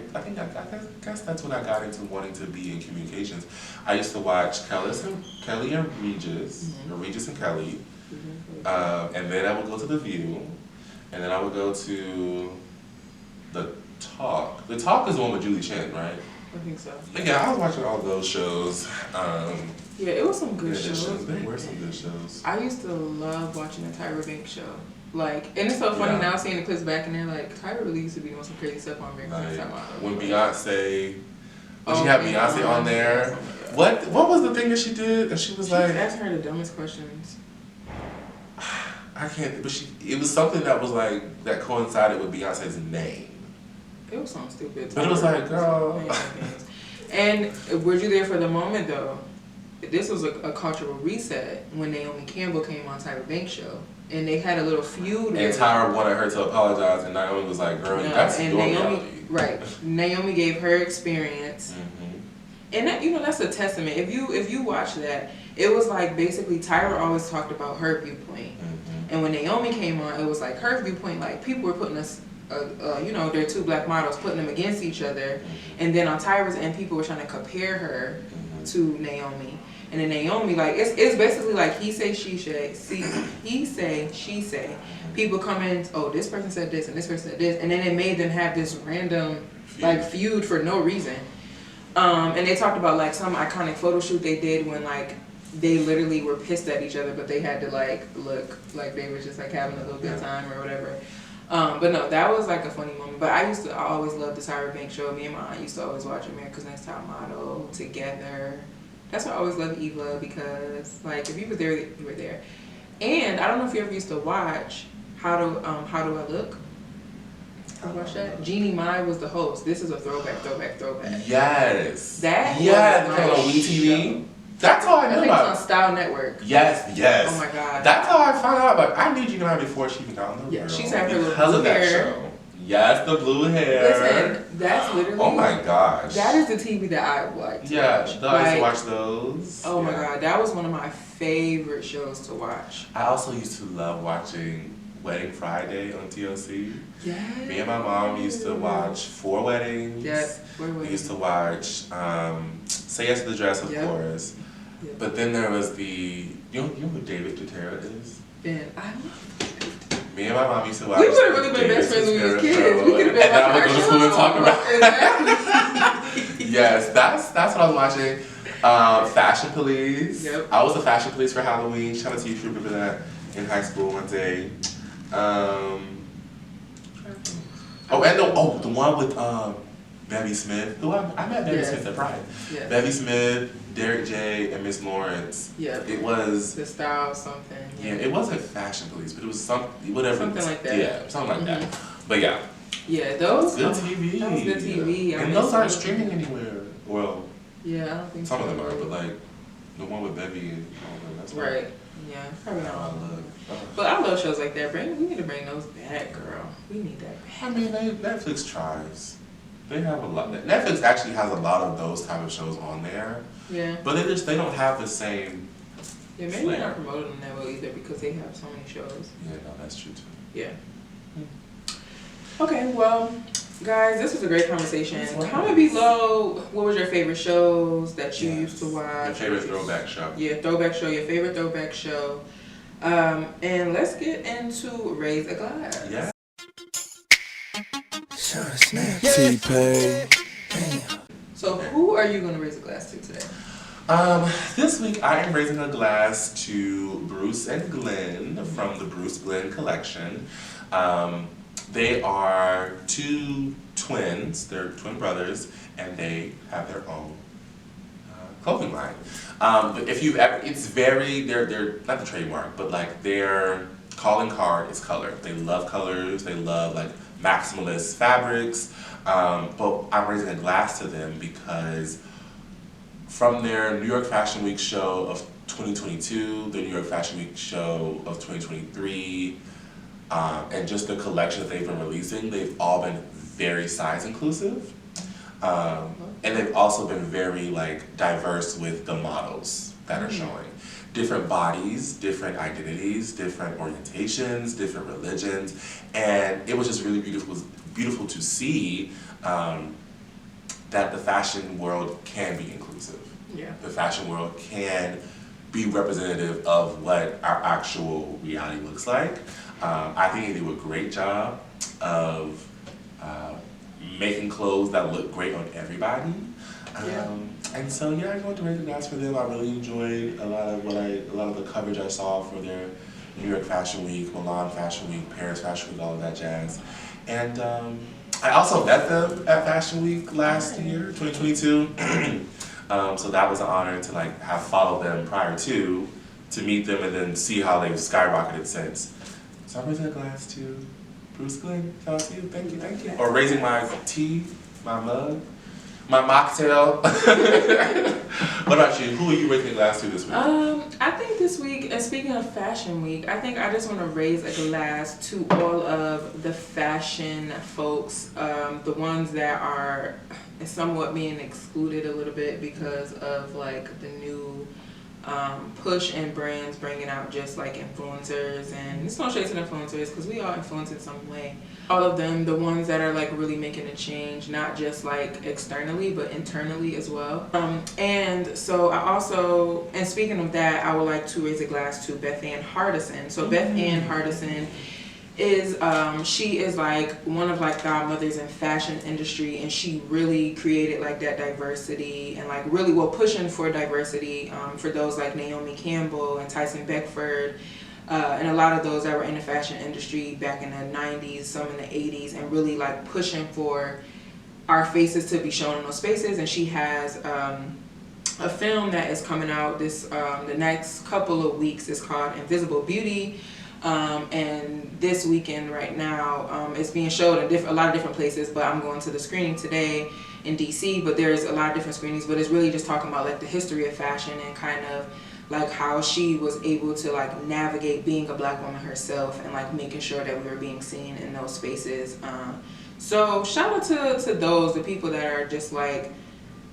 guess that's when I got into wanting to be in communications. I used to watch Kelly and Regis, or Regis and Kelly, and then I would go to The View, and then I would go to The Talk. The Talk is the one with Julie Chen, right? I think so. Yeah, I was watching all those shows. Yeah, it was some good shows. There were some good shows. I used to love watching the Tyra Banks show. Like, and it's so funny now seeing the clips back in there. Like, Tyra really used to be doing some crazy stuff on American Next Top Model. When Beyonce, when she had Beyonce on there, what was the thing that she did? And she was like, asked her the dumbest questions. I can't. But it was something that was like that coincided with Beyonce's name. It was something stupid. But it was like, girl. And were you there for the moment though? This was a cultural reset when Naomi Campbell came on Tyra Banks' show. And they had a little feud. And Tyra wanted her to apologize, and Naomi was like, "Girl, that's your reality." Right. Naomi gave her experience, and that, that's a testament. If you watch that, it was like basically Tyra always talked about her viewpoint, and when Naomi came on, it was like her viewpoint. Like people were putting us, they're two black models, putting them against each other, and then on Tyra's end, people were trying to compare her to Naomi. And then Naomi, like, it's basically like he say, she say. People come in, oh, this person said this and this person said this. And then it made them have this random, feud for no reason. And they talked about, like, some iconic photo shoot they did when, like, they literally were pissed at each other, but they had to, like, look like they were just, like, having a little good time or whatever. But no, that was, like, a funny moment. But I always loved the Tyra Banks show. Me and my aunt used to always watch America's Next Top Model together. That's why I always loved Eva because, like, if you were there, you were there. And I don't know if you ever used to watch How Do I Look? Have you watched that? Jeannie Mai was the host. This is a throwback. Yes. That was on WeTV. That's how I I knew think it's about on Style Network. Yes, yes. Oh my God. That's how I found out about I knew Gina before she even got on the Yeah, world. she's had her little because blue of that hair. show. Yes, the blue hair. Listen, that's literally. Oh my gosh. That is the TV that I liked. Yeah, I used to watch those. Oh my God, that was one of my favorite shows to watch. I also used to love watching Wedding Friday on TLC. Yeah. Me and my mom used to watch 4 Weddings. Yes, 4 Weddings. We used to watch Say Yes to the Dress, of course. Yep. But then there was the, you know who David Tutera is? Ben, I love Me and my mom used to watch. We would have really been best friends when we was kids. We could have been and I would go to school and talk about Exactly. Yes, that's what I was watching. Fashion Police. Yep. I was the Fashion Police for Halloween. Shout out to you if you remember that in high school one day. The one with Bevy Smith. Who I met Bevy Smith at Pride. Yes. Bevy Smith, Derek J, and Miss Lawrence. Yeah. It was the style something. Yeah, it wasn't Fashion Police, but it was whatever. Something like that. Yeah, something like that. But yeah. Yeah, those good TV. That was good TV. And those aren't streaming anywhere. Well, yeah, I don't think some of them are, but like the one with Bevy and all that. That's right. Yeah, probably not all of them. But I love shows like that. We need to bring those back, girl. We need that back. I mean, Netflix tries. They have a lot. Netflix actually has a lot of those type of shows on there. Yeah. But they don't have the same. Yeah, maybe they're not promoting them that well either because they have so many shows. Yeah, no, that's true too. Yeah. Okay, well, guys, this was a great conversation. Comment below what was your favorite shows that you used to watch. Your favorite throwback show. Yeah, throwback show, your favorite throwback show. And let's get into Raise a Glass. Yeah. T-Pain. So who are you going to raise a glass to today? This week I am raising a glass to Bruce and Glenn from the Bruce Glenn collection. They are 2 twins, they're twin brothers, and they have their own clothing line. But if you've ever, they're not the trademark, but like their calling card is color. They love colors, they love like maximalist fabrics, but I'm raising a glass to them because from their New York Fashion Week show of 2022, the New York Fashion Week show of 2023, and just the collection that they've been releasing, they've all been very size inclusive. And they've also been very like diverse with the models that are showing. Different bodies, different identities, different orientations, different religions, and it was just really beautiful to see that the fashion world can be inclusive. Yeah. The fashion world can be representative of what our actual reality looks like. I think they do a great job of making clothes that look great on everybody. And so yeah, I'm going to raise a glass for them. I really enjoyed a lot of the coverage I saw for their New York Fashion Week, Milan Fashion Week, Paris Fashion Week, all of that jazz. And I also met them at Fashion Week last year, 2022. So that was an honor to like have followed them prior to meet them and then see how they've skyrocketed since. So I'm raising a glass to Bruce Glenn. Shout out to you. Thank you, thank you. Or raising my tea, my mug, my mocktail. What about you? Who are you raising a glass to this week? I think this week, and speaking of Fashion Week, I think I just want to raise a glass to all of the fashion folks, the ones that are somewhat being excluded a little bit because of like the new push and brands bringing out just like influencers, and it's no shade to influencers because we all influence in some way. All of them, the ones that are like really making a change, not just like externally but internally as well. And so I also, and speaking of that, I would like to raise a glass to Beth Ann Hardison. So Beth Ann Hardison is she is like one of like godmothers in fashion industry, and she really created like that diversity and like really pushing for diversity for those like Naomi Campbell and Tyson Beckford and a lot of those that were in the fashion industry back in the 90s, some in the 80s, and really like pushing for our faces to be shown in those spaces. And she has a film that is coming out this the next couple of weeks. It's called Invisible Beauty. And this weekend right now, it's being showed in a lot of different places, but I'm going to the screening today in DC, but there's a lot of different screenings, but it's really just talking about like the history of fashion and kind of like how she was able to like navigate being a black woman herself and like making sure that we were being seen in those spaces. So shout out to those, the people that are just like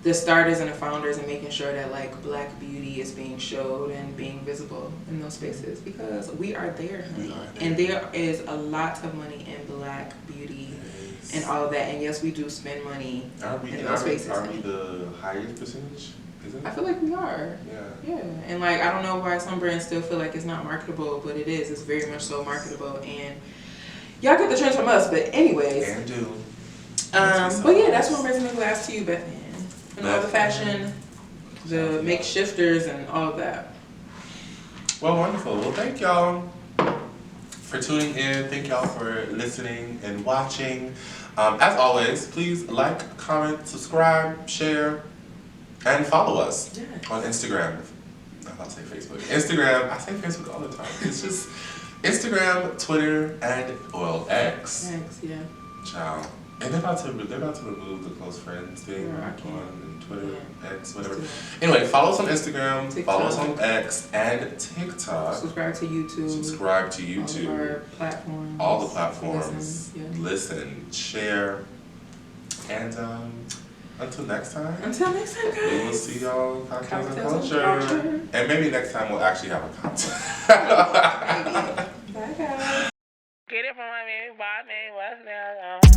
the starters and the founders and making sure that like black beauty is being showed and being visible in those spaces, because we are there, honey. We are there. And there is a lot of money in black beauty and all of that, and yes, we do spend money in those spaces. Are we the highest percentage? Is it? I feel like we are. Yeah. And like I don't know why some brands still feel like it's not marketable, but it is. It's very much so marketable, and y'all get the trends from us. But anyways, And do. but yeah, that's what brings me glass to you, Bethany. And all the fashion, the makeshifters, and all of that. Well, wonderful. Well, thank y'all for tuning in. Thank y'all for listening and watching. As always, please like, comment, subscribe, share, and follow us on Instagram. I'm about to say Facebook. Instagram. I say Facebook all the time. It's just Instagram, Twitter, and X. Thanks, yeah. Ciao. And they're about to remove the close friends thing on Twitter, X, whatever. Anyway, follow us on Instagram, TikTok. follow us on X and TikTok. Subscribe to YouTube. Subscribe to YouTube. All of our platforms. All the platforms. Listen, Share. And until next time. Until next time, guys. We will see y'all cocktails and Cocktails and culture. culture. And maybe next time we'll actually have a cocktail. Bye, guys. Get it from my baby, what's now?